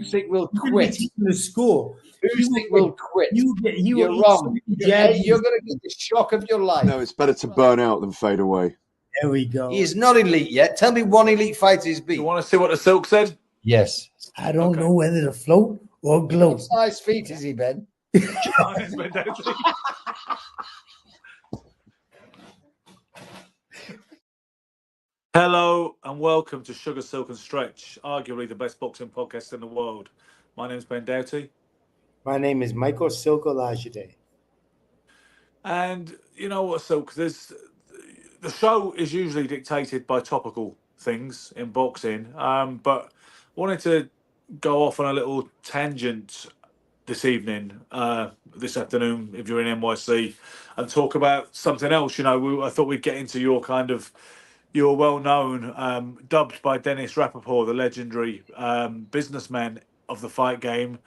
Usyk will You quit. teaching the school. Usyk will quit. You're wrong. You're going to get the shock of your life. No, it's better to burn out than fade away. There we go. He is not elite yet. Tell me one elite fighter he's beat. You want to see what the Silk said? Yes. I don't know whether to float or gloat. What size feet is he, Ben? Hello and welcome to Sugar, Silk and Stretch, arguably the best boxing podcast in the world. My name is Ben Doughty. My name is Michael Silk Olajide. And you know what, Silk, the show is usually dictated by topical things in boxing, but wanted to go off on a little tangent this evening, this afternoon, if you're in NYC, and talk about something else. You know, I thought we'd get into your well-known, dubbed by Dennis Rappaport, the legendary businessman of the fight game,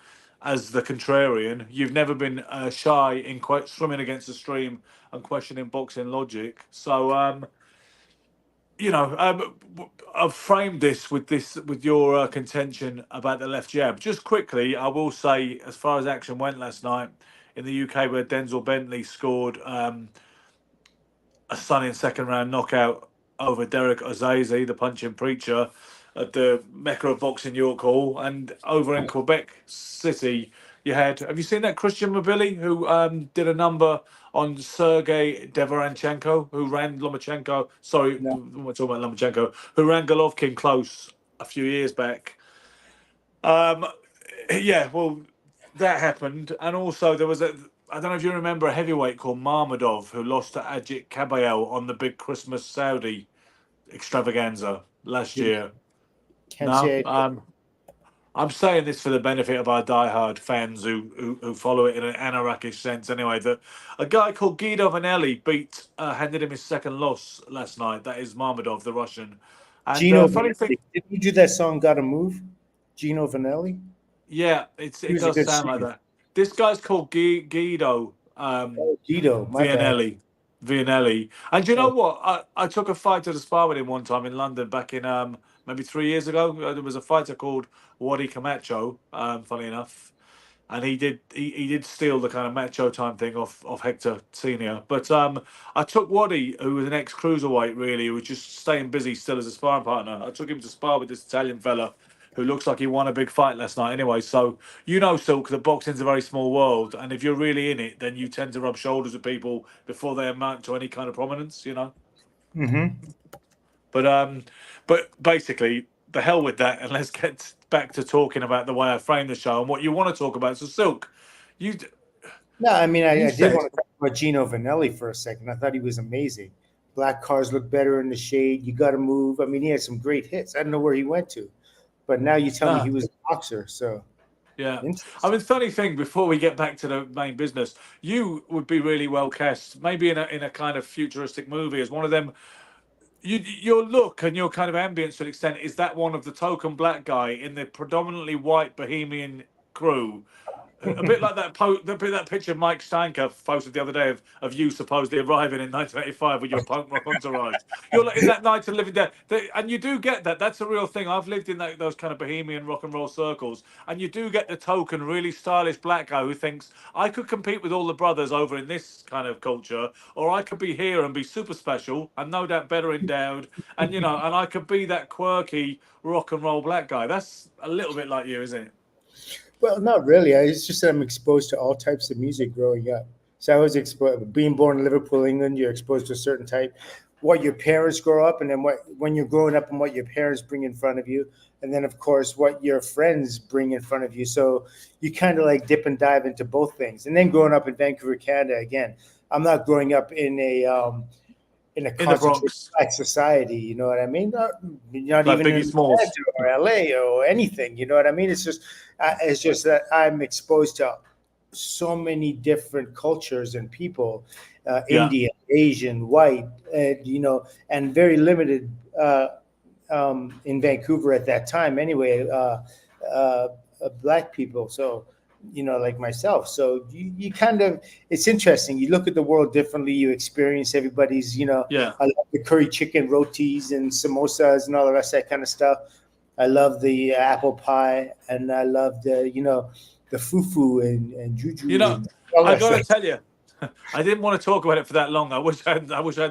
as the Contrarian. You've never been shy in swimming against the stream and questioning boxing logic. So, I've framed this with your contention about the left jab. Just quickly, I will say, as far as action went last night in the UK, where Denzel Bentley scored a stunning second-round knockout over Derek Ozaze, the punching preacher, at the Mecca of Boxing York Hall, and over in Quebec City, have you seen that Christian Mobili, who did a number on Sergey Deverenchenko, who ran Lomachenko, we're talking about Lomachenko, who ran Golovkin close a few years back. Well, that happened. And also there was I don't know if you remember a heavyweight called Marmadov who lost to Ajit Kabayel on the big Christmas Saudi extravaganza last year. I'm saying this for the benefit of our diehard fans who follow it in an anarchic sense anyway, that a guy called Guido Vanelli handed him his second loss last night. That is Marmadov, the Russian. And Gino Vanelli. Did you do that song, Gotta Move? Gino Vanelli? Yeah, it does sound like that. This guy's called Guido Vanelli. And do you know what? I took a fight to the spar with him one time in London back in maybe 3 years ago. There was a fighter called Wadi Camacho, funny enough, and he did steal the kind of macho time thing off Hector Senior. But I took Wadi, who was an ex-cruiserweight, really, who was just staying busy still as a sparring partner. I took him to spar with this Italian fella who looks like he won a big fight last night anyway. So, Silk, that boxing's a very small world, and if you're really in it, then you tend to rub shoulders with people before they amount to any kind of prominence, Mm-hmm. But basically, the hell with that, and let's get back to talking about the way I framed the show and what you want to talk about. So, Silk, I did want to talk about Gino Vanelli for a second. I thought he was amazing. Black cars look better in the shade. You got to move. I mean, he had some great hits. I don't know where he went to, but now you tell me he was a boxer. So, yeah. I mean, funny thing, before we get back to the main business, you would be really well cast, maybe in a kind of futuristic movie as one of them. Your look and your kind of ambience, to an extent, is that one of the token black guy in the predominantly white Bohemian crew. A bit like that picture Mike Steinker posted the other day of you supposedly arriving in 1985 with your punk rock entourage. You're like in that Night of Living Dead, and you do get that. That's a real thing. I've lived in those kind of Bohemian rock and roll circles, and you do get the token, really stylish black guy who thinks I could compete with all the brothers over in this kind of culture, or I could be here and be super special and no doubt better endowed, and and I could be that quirky rock and roll black guy. That's a little bit like you, isn't it? Well, not really. It's just that I'm exposed to all types of music growing up. So I was exposed, being born in Liverpool, England, you're exposed to a certain type, what your parents grow up, and then when you're growing up and what your parents bring in front of you. And then, of course, what your friends bring in front of you. So you kind of like dip and dive into both things. And then growing up in Vancouver, Canada, again, I'm not growing up in a concentrated black society, you know what I mean? Not like even in Atlanta or LA or anything, you know what I mean? It's just that I'm exposed to so many different cultures and people, Indian, Asian, white, and very limited in Vancouver at that time anyway, black people. So, like myself. So you kind of, it's interesting. You look at the world differently. You experience everybody's, I love the curry chicken rotis and samosas and all the rest of that kind of stuff. I love the apple pie, and I love the the fufu and juju. You know, and all I that got to stuff. tell you, I didn't want to talk about it for that long. I wish I hadn't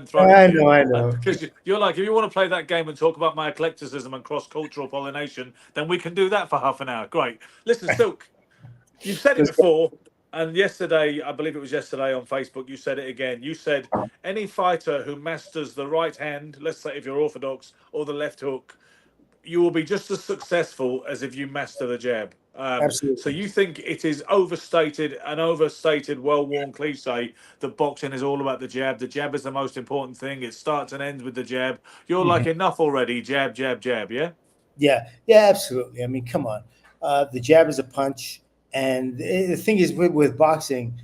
thrown it I to you. know, I know. Because you're like, if you want to play that game and talk about my eclecticism and cross-cultural pollination, then we can do that for half an hour. Great. Listen, Silk, you've said it before, and yesterday, I believe it was yesterday on Facebook, you said it again. You said any fighter who masters the right hand, let's say if you're orthodox, or the left hook, you will be just as successful as if you master the jab. Absolutely. So you think it is overstated, well-worn cliche that boxing is all about the jab. The jab is the most important thing. It starts and ends with the jab. You're like, enough already. Jab, jab, jab. Yeah. Yeah, absolutely. I mean, come on. The jab is a punch, and the thing is with boxing,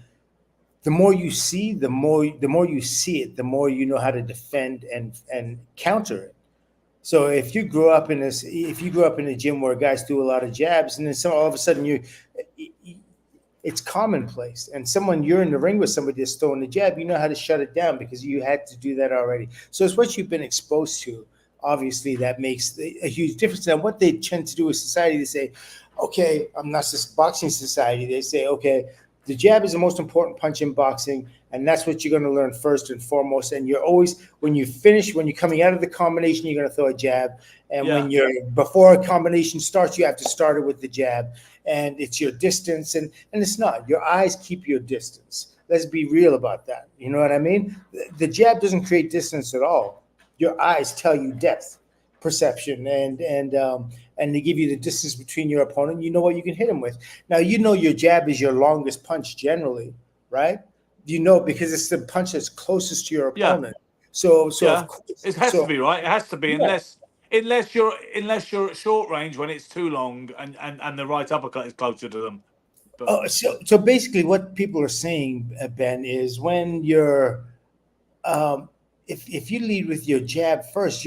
the more you see, the more you see it, the more you know how to defend and counter it. So if you grew up in a gym where guys do a lot of jabs, and then all of a sudden it's commonplace, and you're in the ring with somebody that's throwing a jab, you know how to shut it down because you had to do that already. So it's what you've been exposed to. Obviously, that makes a huge difference. And what they tend to do with society, they say, okay, I'm not just boxing society. They say, okay, the jab is the most important punch in boxing, and that's what you're going to learn first and foremost. And you're always, when you're coming out of the combination, you're going to throw a jab. And when before a combination starts, you have to start it with the jab. And it's your distance, and it's not. Your eyes keep your distance. Let's be real about that. You know what I mean? The jab doesn't create distance at all. Your eyes tell you depth perception, and they give you the distance between your opponent. You know what you can hit him with. Now, your jab is your longest punch generally, right? Because it's the punch that's closest to your opponent. So of course, it has to be, right? It has to be, unless you're at short range when it's too long and the right uppercut is closer to them. But, so basically, what people are saying, Ben, is when you're if you lead with your jab first,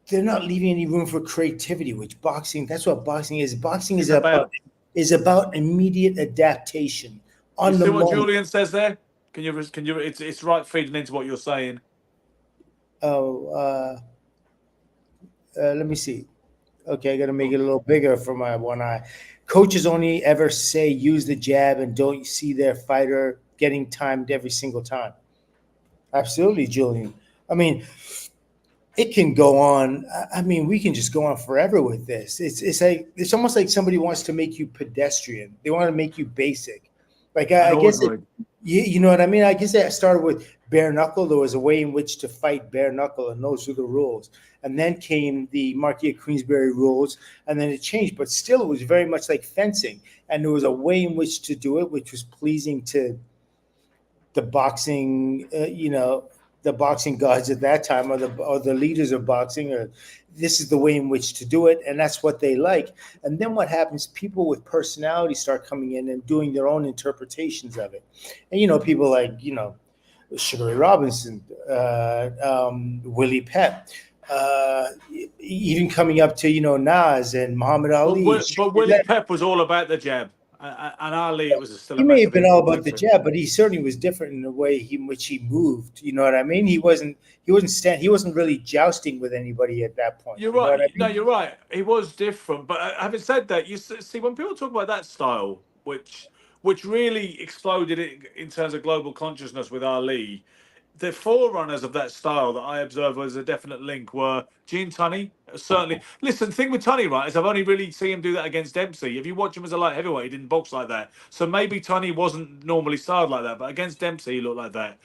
they're not leaving any room for creativity, which that's what boxing is. Boxing is about immediate adaptation. You see what Julian says there? Can you? It's right feeding into what you're saying. Oh, let me see. Okay, I got to make it a little bigger for my one eye. Coaches only ever say use the jab and don't see their fighter getting timed every single time. Absolutely, Julian. I mean, it can go on. I mean, we can just go on forever with this. It's almost like somebody wants to make you pedestrian. They want to make you basic. Like I guess you know what I mean. I guess I started with bare knuckle. There was a way in which to fight bare knuckle, and those were the rules. And then came the Marquis of Queensberry rules, and then it changed. But still, it was very much like fencing, and there was a way in which to do it, which was pleasing to the boxing, the boxing gods at that time, or the leaders of boxing, or this is the way in which to do it, and that's what they like. And then what happens? People with personality start coming in and doing their own interpretations of it. And people like Sugar Ray Robinson, Willie Pep, even coming up to Nas and Muhammad Ali. But Willie Pep was all about the jab. And Ali, it was still. He may have been all about the jab, but he certainly was different in the way in which he moved. You know what I mean? He wasn't really jousting with anybody at that point. You're right. No, you're right. He was different. But having said that, you see when people talk about that style, which really exploded in terms of global consciousness with Ali, the forerunners of that style that I observed was a definite link were Gene Tunney. Certainly. Listen, the thing with Tunney, right, is I've only really seen him do that against Dempsey. If you watch him as a light heavyweight, he didn't box like that. So maybe Tunney wasn't normally styled like that, but against Dempsey, he looked like that.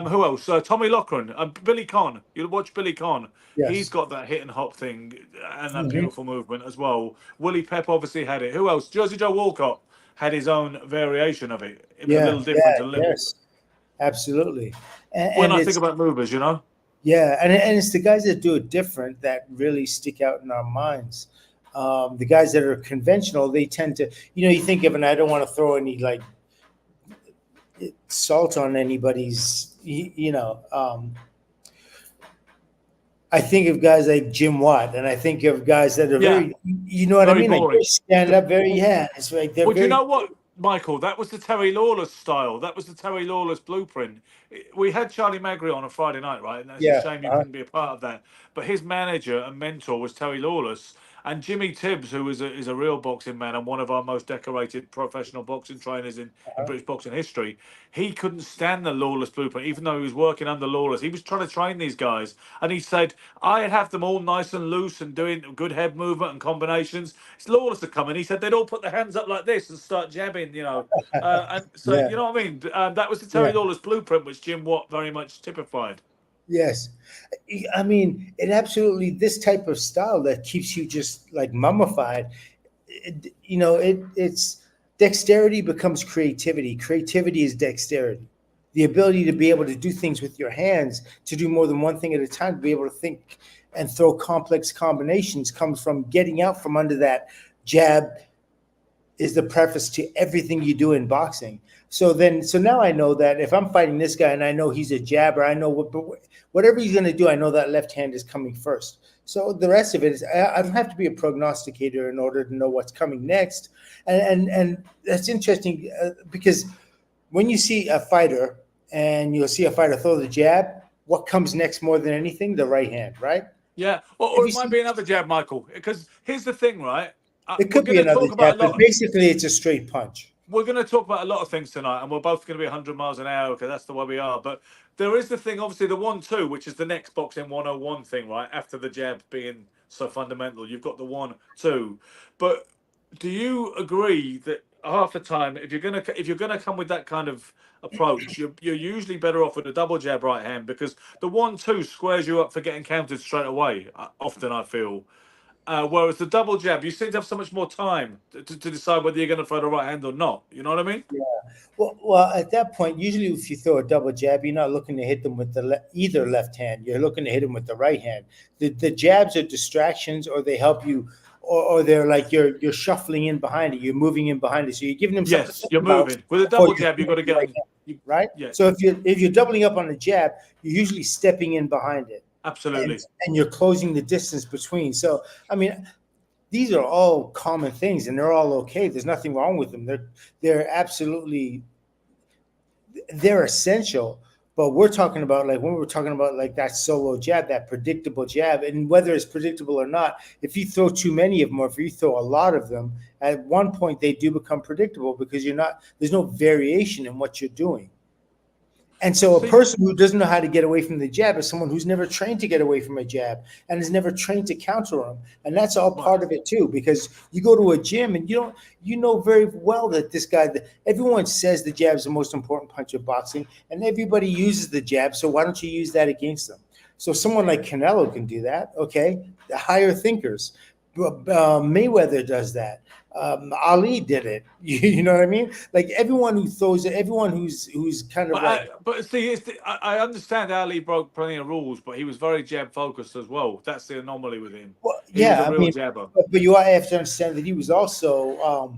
Who else? Tommy Loughran, Billy Conn. You watch Billy Conn. Yes. He's got that hit and hop thing and that beautiful movement as well. Willie Pep obviously had it. Who else? Jersey Joe Walcott had his own variation of it. It was a little different. Yes. Absolutely. When I think about movers, Yeah, and it's the guys that do it different that really stick out in our minds. The guys that are conventional, they tend to, you think of, and I don't want to throw any salt on anybody's, I think of guys like Jim Watt, and I think of guys that are very, you know what I mean? Boring. Like they stand up very, it's like they're. Well, you know what? Michael, that was the Terry Lawless style. That was the Terry Lawless blueprint. We had Charlie Magri on Friday night, right? And that's a Yeah. shame you couldn't be a part of that. But his manager and mentor was Terry Lawless. And Jimmy Tibbs, who is a real boxing man and one of our most decorated professional boxing trainers in British boxing history, he couldn't stand the Lawless blueprint, even though he was working under Lawless. He was trying to train these guys. And he said, I'd have them all nice and loose and doing good head movement and combinations. It's Lawless to come in. He said they'd all put their hands up like this and start jabbing, and so, Yeah. you know what I mean? That was the Terry Lawless blueprint, which Jim Watt very much typified. Yes. I mean, it absolutely, this type of style that keeps you just like mummified, it's dexterity becomes creativity. Creativity is dexterity. The ability to be able to do things with your hands, to do more than one thing at a time, to be able to think and throw complex combinations comes from getting out from under that jab is the preface to everything you do in boxing. So now I know that if I'm fighting this guy and I know he's a jabber, I know whatever he's going to do, I know that left hand is coming first. So the rest of it is, I don't have to be a prognosticator in order to know what's coming next. And that's interesting because when you see a fighter and you'll see a fighter throw the jab, what comes next more than anything? The right hand, right? Yeah, or it might be another jab, Michael. Because here's the thing, right? It could be another jab, but basically it's a straight punch. We're going to talk about a lot of things tonight, and we're both going to be 100 miles an hour because that's the way we are. But there is the thing, obviously, the 1-2, which is the next boxing 101 thing, right? After the jab being so fundamental, you've got the 1-2. But do you agree that half the time, if you're gonna come with that kind of approach, you're usually better off with a double jab right hand because the 1-2 squares you up for getting countered straight away. Often, I feel. Whereas the double jab, you seem to have so much more time to decide whether you're going to throw the right hand or not. You know what I mean? Yeah. Well, at that point, usually if you throw a double jab, you're not looking to hit them with either left hand. You're looking to hit them with the right hand. The jabs are distractions, or they help you, or they're like you're shuffling in behind it. You're moving in behind it, so you're giving them something. Yes, you're moving with a double jab. You've got to get right, right. Yeah. So if you're doubling up on a jab, you're usually stepping in behind it. Absolutely. And you're closing the distance between. So, I mean, these are all common things and they're all okay. There's nothing wrong with them. They're absolutely, they're essential. But we're talking about when we're talking about that solo jab, that predictable jab, and whether it's predictable or not, if you throw too many of them or if you throw a lot of them, at one point they do become predictable because there's no variation in what you're doing. And so a person who doesn't know how to get away from the jab is someone who's never trained to get away from a jab and is never trained to counter them. And that's all part of it too, because you go to a gym and you know very well that this guy, everyone says the jab is the most important punch of boxing and everybody uses the jab. So why don't you use that against them? So someone like Canelo can do that. Okay. The higher thinkers, Mayweather does that. Ali did it. You know what I mean? Like everyone who throws it, everyone who's kind of but see, I understand Ali broke plenty of rules, but he was very jab focused as well. That's the anomaly with him. Well, he was a real jabber. But you have to understand that he was also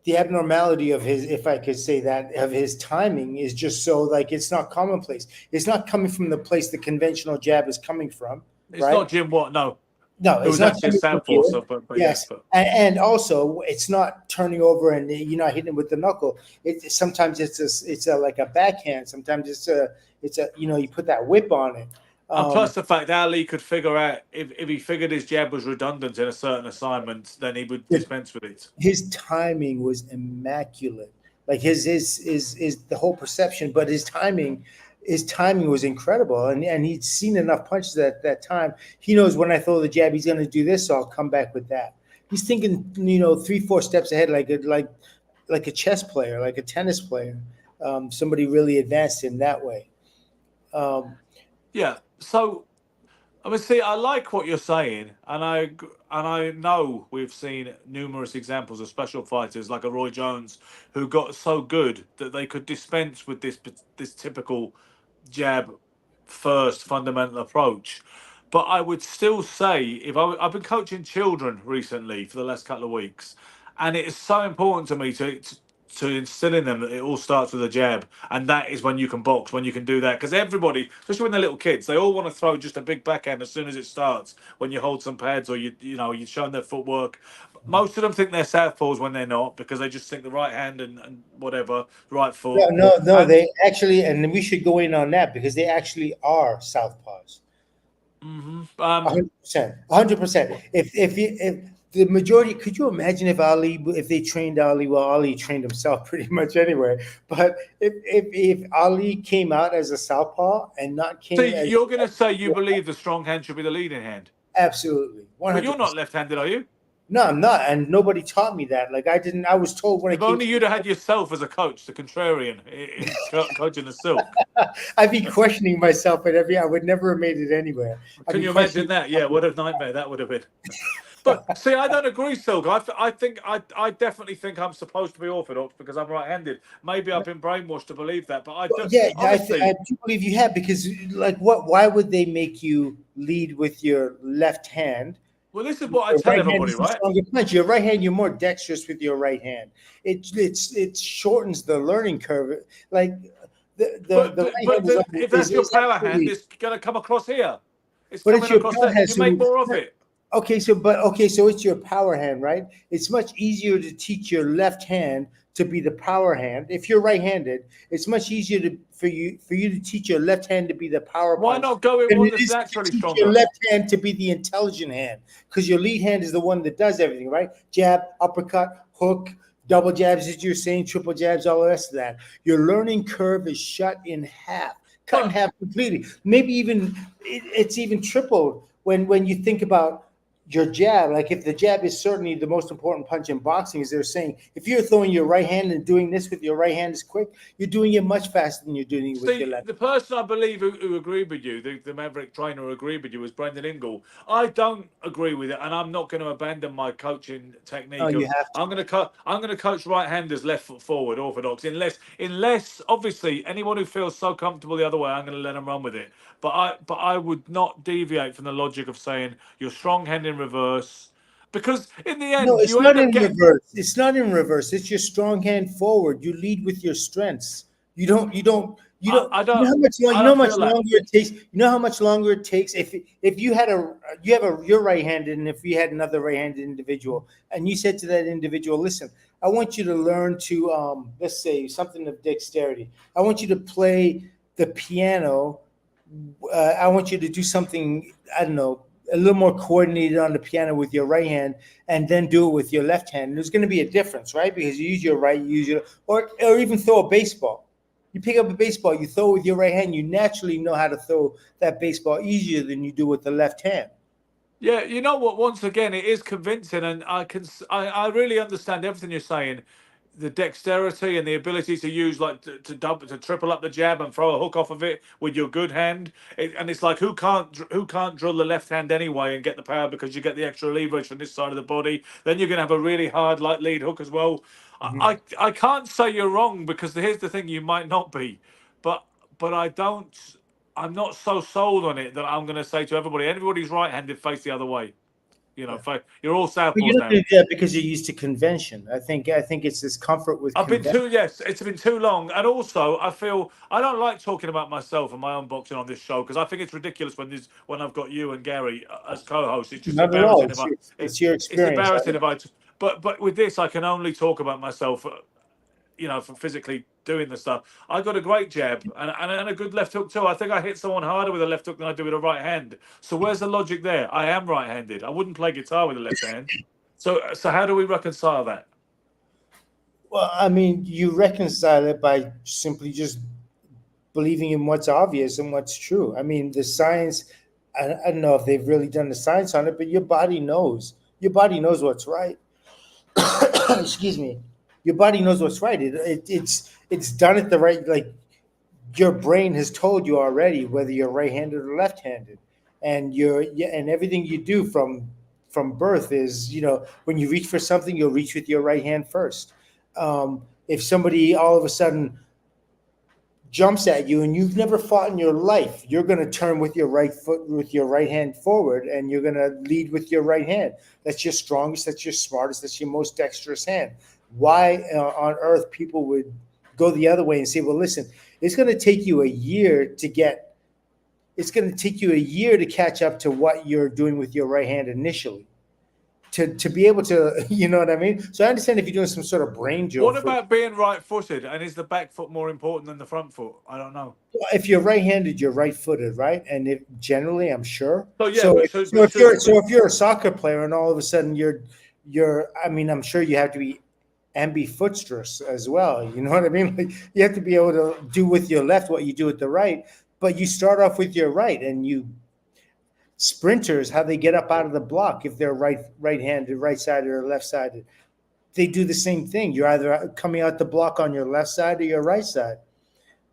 the abnormality of his, if I could say that, of his timing is just so it's not commonplace. It's not coming from the place the conventional jab is coming from. It's not Jim Watt, no. No, it was actually a sound force. But yes, and also it's not turning over and you're not hitting it with the knuckle. Sometimes it's like a backhand. Sometimes it's a you put that whip on it. And plus the fact Ali could figure out if he figured his jab was redundant in a certain assignment, then he would dispense with it. His timing was immaculate. Like his the whole perception, but his timing was incredible, and he'd seen enough punches at that time. He knows when I throw the jab, he's going to do this, so I'll come back with that. He's thinking, 3-4 steps ahead, like a chess player, like a tennis player, somebody really advanced in that way. Yeah. So, I mean, see, I like what you're saying, and I know we've seen numerous examples of special fighters like a Roy Jones who got so good that they could dispense with this typical jab first fundamental approach. But I would still say, I've been coaching children recently for the last couple of weeks, and it is so important to me to instill in them that it all starts with a jab, and that is when you can box, when you can do that. Because everybody, especially when they're little kids, they all want to throw just a big backhand as soon as it starts. When you hold some pads or you show them their footwork. Most of them think they're southpaws when they're not, because they just think the right hand and whatever, right foot. No. And, They actually, and we should go in on that because they actually are southpaws. 100%. 100%. If the majority, could you imagine if they trained Ali? Well, Ali trained himself pretty much anyway. But if Ali came out as a southpaw and not came, so you're going to say you believe the strong hand should be the leading hand? Absolutely, 100%. But you're not left-handed, are you? No, I'm not, and nobody taught me that. Like I was told when if only you'd have had yourself as a coach, the contrarian, coaching the silk. I'd be questioning myself at I would never have made it anywhere. Can you imagine that? Yeah, what a nightmare that would have been. But see, I don't agree, Silk. I definitely think I'm supposed to be orthodox because I'm right-handed. Maybe I've been brainwashed to believe that, but I don't. Yeah, I do believe you have, because like why would they make you lead with your left hand? Well, this is what I tell everybody, right? Punch. Your right hand, you're more dexterous with your right hand. It shortens the learning curve. Like if that's your power hand, it's going to come across here. It's coming across there. You make more of it. Okay, so it's your power hand, right? It's much easier to teach your left hand to be the power hand. If you're right-handed, it's much easier for you to teach your left hand to be the power. Why not go with one that's naturally stronger? Your left hand to be the intelligent hand, because your lead hand is the one that does everything, right? Jab, uppercut, hook, double jabs, as you're saying, triple jabs, all the rest of that. Your learning curve is cut in half completely. Maybe even it's even tripled when you think about your jab. Like if the jab is certainly the most important punch in boxing, as they're saying, if you're throwing your right hand and doing this with your right hand is quick, you're doing it much faster than you're doing it with your left. The person I believe who agreed with you, the Maverick trainer who agreed with you, was Brendan Ingle. I don't agree with it, and I'm not going to abandon my coaching technique. Oh, you have to. I'm going to coach right-handers left foot forward, orthodox. Unless obviously anyone who feels so comfortable the other way, I'm going to let them run with it. But I would not deviate from the logic of saying your strong hand in reverse, because in the end, it's not in reverse. It's not in reverse. It's your strong hand forward. You lead with your strengths. You don't. You know how much longer it takes. You know how much longer it takes if you have you're right-handed, and if you had another right-handed individual, and you said to that individual, listen, I want you to learn to let's say something of dexterity. I want you to play the piano. I want you to do something, I don't know, a little more coordinated on the piano with your right hand, and then do it with your left hand. And there's going to be a difference, right? Because you use your right, or even throw a baseball. You pick up a baseball, you throw it with your right hand, you naturally know how to throw that baseball easier than you do with the left hand. Yeah, you know what? Once again, it is convincing, and I really understand everything you're saying. The dexterity and the ability to use to triple up the jab and throw a hook off of it with your good hand, and it's like who can't drill the left hand anyway and get the power, because you get the extra leverage from this side of the body. Then you're gonna have a really hard lead hook as well. Mm-hmm. I can't say you're wrong, because here's the thing: you might not be, but I'm not so sold on it that I'm going to say to everybody's right-handed, face the other way. You're all southpaws now. You don't do that because you're used to convention. I think it's this comfort with. It's been too long, and also I feel I don't like talking about myself and my own boxing on this show, because I think it's ridiculous when I've got you and Gary as co-hosts. It's just embarrassing. It's your experience. It's embarrassing but with this, I can only talk about myself. For physically doing the stuff. I got a great jab and a good left hook too. I think I hit someone harder with a left hook than I do with a right hand. So where's the logic there? I am right-handed. I wouldn't play guitar with a left hand. So how do we reconcile that? Well, I mean, you reconcile it by simply just believing in what's obvious and what's true. I mean, the science, I don't know if they've really done the science on it, but your body knows. Your body knows what's right. Excuse me. Your body knows what's right. It's done it the right. Like your brain has told you already whether you're right-handed or left-handed, and and everything you do from birth is, when you reach for something, you'll reach with your right hand first. If somebody all of a sudden jumps at you and you've never fought in your life, you're going to turn with your right foot, with your right hand forward, and you're going to lead with your right hand. That's your strongest. That's your smartest. That's your most dexterous hand. why on earth people would go the other way and say, well, listen, it's going to take you a year to get, it's going to take you a year to catch up to what you're doing with your right hand initially. To be able to, you know what I mean? So I understand if you're doing some sort of brain drill. What about being right-footed? And is the back foot more important than the front foot? I don't know. If you're right-handed, you're right-footed, right? And if generally, I'm sure. So yeah, if you're a soccer player and all of a sudden you're, I mean, I'm sure you have to be ambidextrous as well. You know what I mean? Like, you have to be able to do with your left what you do with the right, but you start off with your right, and you sprinters, how they get up out of the block, if they're right-handed, right-sided or left-sided, they do the same thing. You're either coming out the block on your left side or your right side.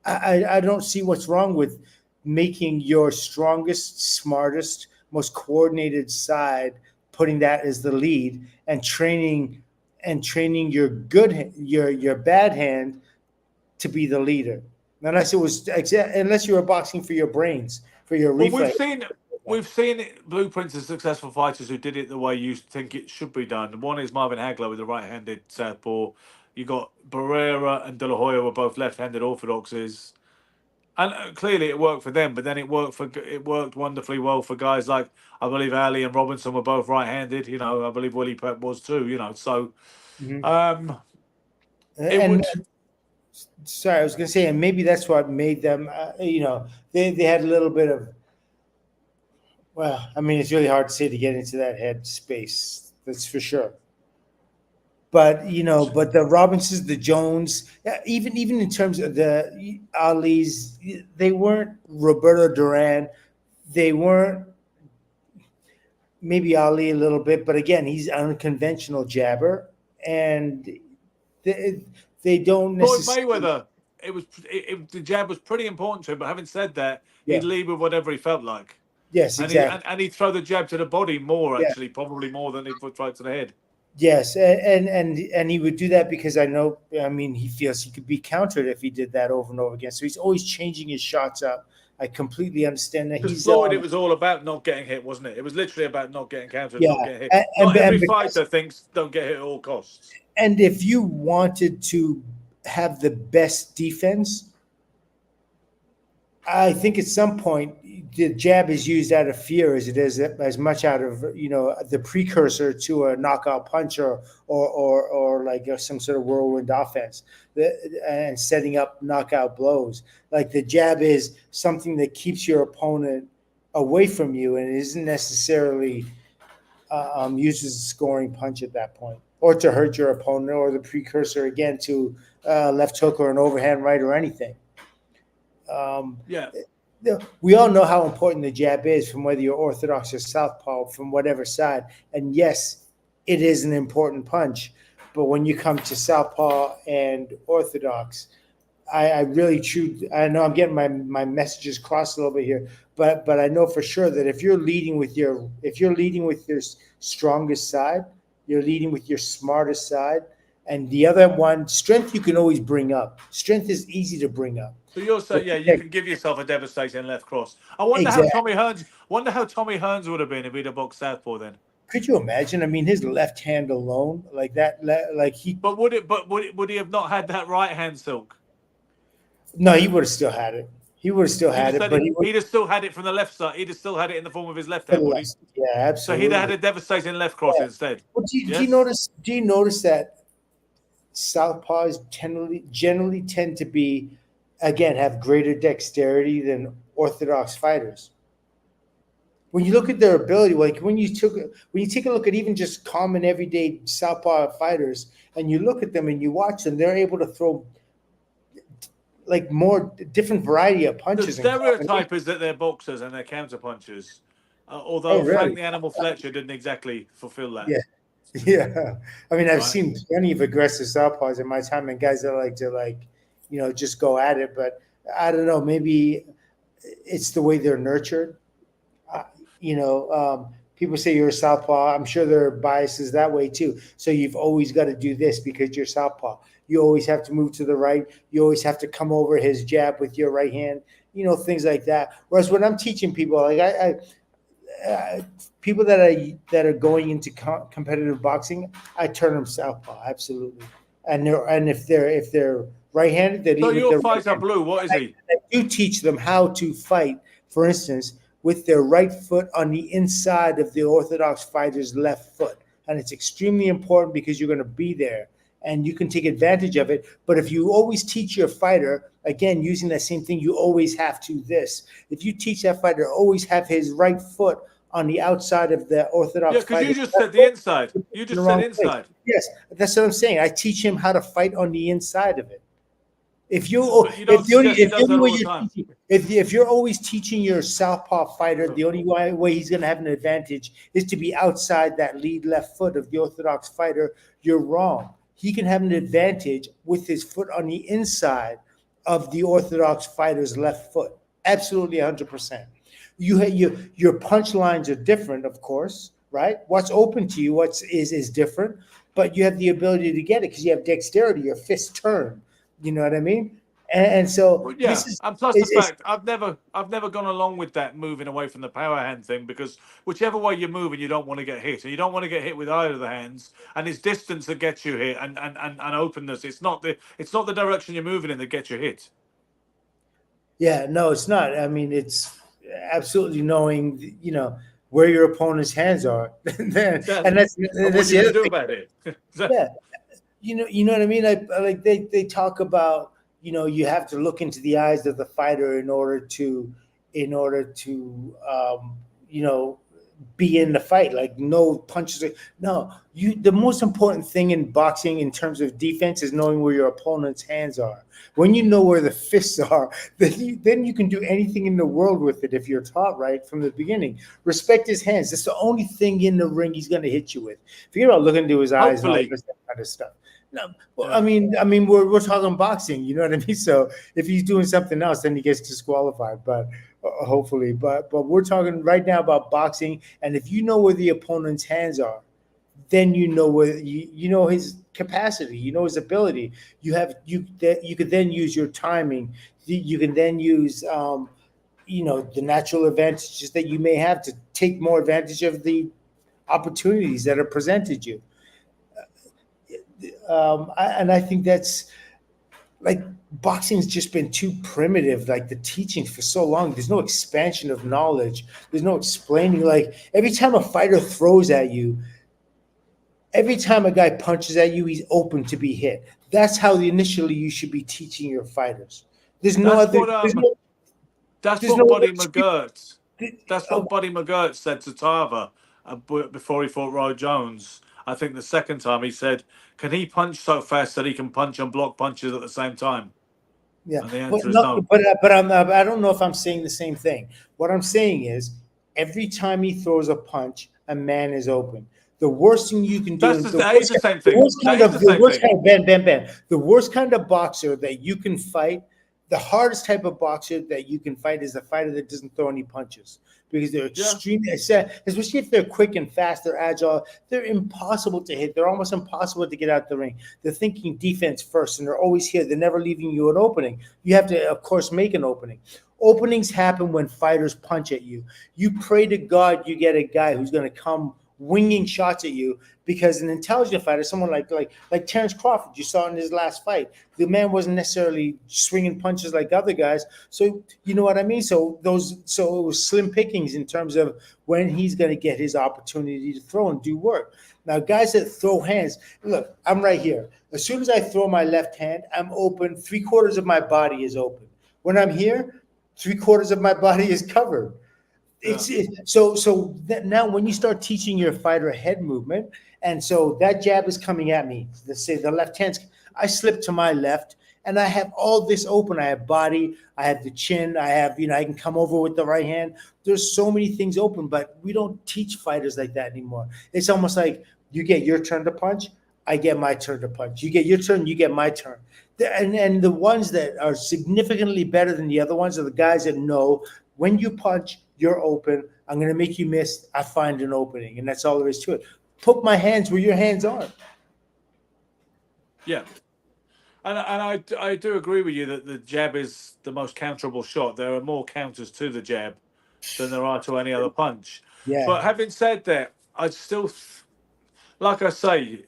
I don't see what's wrong with making your strongest, smartest, most coordinated side, putting that as the lead, and training your bad hand to be the leader. Unless you were boxing for your brains, for your reflex. We've seen blueprints of successful fighters who did it the way you think it should be done. One is Marvin Hagler with the right-handed southpaw. You got Barrera and De La Hoya were both left-handed orthodoxes, and clearly it worked for them. But then it worked wonderfully well for guys like, I believe, Ali and Robinson were both right-handed. You know, I believe Willie Pep was too. You know, so Sorry, I was going to say, and maybe that's what made them. They had a little bit of. Well, I mean, it's really hard to say to get into that head space. That's for sure. But but the Robinsons, the Jones, even in terms of the Ali's, they weren't Roberto Duran. They weren't. Maybe Ali a little bit, but again, he's an unconventional jabber, and they don't necessarily. Mayweather, the jab was pretty important to him. But having said that, he'd lead with whatever he felt like. Yes, exactly. And he'd throw the jab to the body more, actually, probably more than he'd put right to the head. Yes, and he would do that because he feels he could be countered if he did that over and over again. So he's always changing his shots up. I completely understand that. Because Floyd, it was all about not getting hit, wasn't it? It was literally about not getting countered, not getting hit. Every fighter thinks don't get hit at all costs. And if you wanted to have the best defense, I think at some point the jab is used out of fear as it is as much out of the precursor to a knockout punch or like some sort of whirlwind offense and setting up knockout blows. Like the jab is something that keeps your opponent away from you and isn't necessarily used as a scoring punch at that point, or to hurt your opponent, or the precursor again to left hook or an overhand right or anything. We all know how important the jab is, from whether you're orthodox or southpaw, from whatever side. And yes, it is an important punch. But when you come to southpaw and orthodox, I know I'm getting my messages crossed a little bit here, but I know for sure that if you're leading with your strongest side, you're leading with your smartest side. And the other one, strength, you can always bring up. Strength is easy to bring up. So you're saying, you can give yourself a devastating left cross. I wonder how Tommy Hearns would have been if he'd have boxed southpaw then. Could you imagine? I mean, his left hand alone, like that, like he. But would he have not had that right hand silk? No, he would have still had it. He would have still had it, but he'd have still had it from the left side. He'd have still had it in the form of his left hand. Yeah, absolutely. So he'd have had a devastating left cross instead. Well, do you notice that southpaws generally tend to be, again, have greater dexterity than orthodox fighters? When you look at their ability, like when you take a look at even just common everyday southpaw fighters, and you look at them and you watch them, they're able to throw like more different variety of punches. The stereotype is that they're boxers and they're counter punchers, although Frank the Animal Fletcher didn't exactly fulfill that. Yeah. I mean, I've seen plenty of aggressive southpaws in my time, and guys that like to just go at it. But I don't know, maybe it's the way they're nurtured. People say you're a southpaw. I'm sure there are biases that way too. So you've always got to do this because you're southpaw. You always have to move to the right. You always have to come over his jab with your right hand. Things like that. Whereas when I'm teaching people, like people that are going into competitive boxing, I turn them southpaw. Absolutely. and if they're right-handed, they So lead with your their right fighter hand. Blue, what is he? I do teach them how to fight, for instance, with their right foot on the inside of the orthodox fighter's left foot. And it's extremely important because you're going to be there and you can take advantage of it. But if you always teach your fighter, again, using that same thing, you always have to this. If you teach that fighter, always have his right foot on the outside of the orthodox Yeah, because you fighter's just left said the foot, inside. in You the just said wrong place. inside. Yes, that's what I'm saying. I teach him how to fight on the inside of it. If you But you don't suggest he does that all the time. if you're always teaching your southpaw fighter, the only way he's going to have an advantage is to be outside that lead left foot of the orthodox fighter. You're wrong. He can have an advantage with his foot on the inside of the orthodox fighter's left foot. Absolutely, 100%. Your punch lines are different, of course, right? What's open to you, is different, but you have the ability to get it because you have dexterity. Your fist turn. You know what I mean? And so Well, yeah, this and plus the is fact I've never gone along with that moving away from the power hand thing, because whichever way you're moving, you don't want to get hit, and you don't want to get hit with either of the hands. And it's distance that gets you hit, and openness. It's not the direction you're moving in that gets you hit. yeah, no, it's not. I mean, it's absolutely knowing, where your opponent's hands are, and that's And that's what the you other can do thing. about it. Yeah, you know what I mean. Like they talk about, you have to look into the eyes of the fighter in order to be in the fight. Like no punches. No, the most important thing in boxing in terms of defense is knowing where your opponent's hands are. When you know where the fists are, then you can do anything in the world with it if you're taught right from the beginning. Respect his hands. That's the only thing in the ring he's going to hit you with. Forget about looking into his eyes and all Hopefully. this kind of stuff. No, well, Yeah. I mean, we're talking boxing. You know what I mean? So if he's doing something else, then he gets disqualified. But hopefully, but we're talking right now about boxing. And if you know where the opponent's hands are, then you know where you know his capacity, you know his ability. You could then use your timing. You can then use the natural advantages that you may have to take more advantage of the opportunities that are presented you. And I think that's like boxing's just been too primitive, like the teaching for so long. There's no expansion of knowledge. There's no explaining. Like every time a fighter throws at you, every time a guy punches at you, he's open to be hit. That's how initially you should be teaching your fighters. There's no That's other. what that's there's what no Buddy other- McGirt. That's what Buddy McGirt said to Tarver before he fought Roy Jones. I think the second time he said, "Can he punch so fast that he can punch and block punches at the same time?" Yeah, And the but answer is no, no. but I don't know if I'm saying the same thing. What I'm saying is, every time he throws a punch, a man is open. The worst thing you can do, That is the same thing. the worst kind of boxer that you can fight, the hardest type of boxer that you can fight is a fighter that doesn't throw any punches, because they're extremely, especially if they're quick and fast, they're agile, they're impossible to hit. They're almost impossible to get out the ring. They're thinking defense first, and they're always here. They're never leaving you an opening. You have to, of course, make an opening. Openings happen when fighters punch at you. You pray to God you get a guy who's going to come winging shots at you, because an intelligent fighter, someone like Terrence Crawford, you saw in his last fight, the man wasn't necessarily swinging punches like other guys. So you know what I mean? So it was slim pickings in terms of when he's going to get his opportunity to throw and do work. Now, guys that throw hands, look, I'm right here. As soon as I throw my left hand, I'm open. 3/4 of my body is open. When I'm here, 3/4 of my body is covered. So now when you start teaching your fighter head movement, and so that jab is coming at me, let's say the left hand's, I slip to my left and I have all this open. I have body, I have the chin, I have, I can come over with the right hand. There's so many things open, but we don't teach fighters like that anymore. It's almost like you get your turn to punch, I get my turn to punch. You get your turn, you get my turn. And the ones that are significantly better than the other ones are the guys that know when you punch, you're open. I'm going to make you miss. I find an opening, and that's all there is to it. Put my hands where your hands aren't. Yeah. And I do agree with you that the jab is the most counterable shot. There are more counters to the jab than there are to any other punch. Yeah. But having said that, I still, like I say,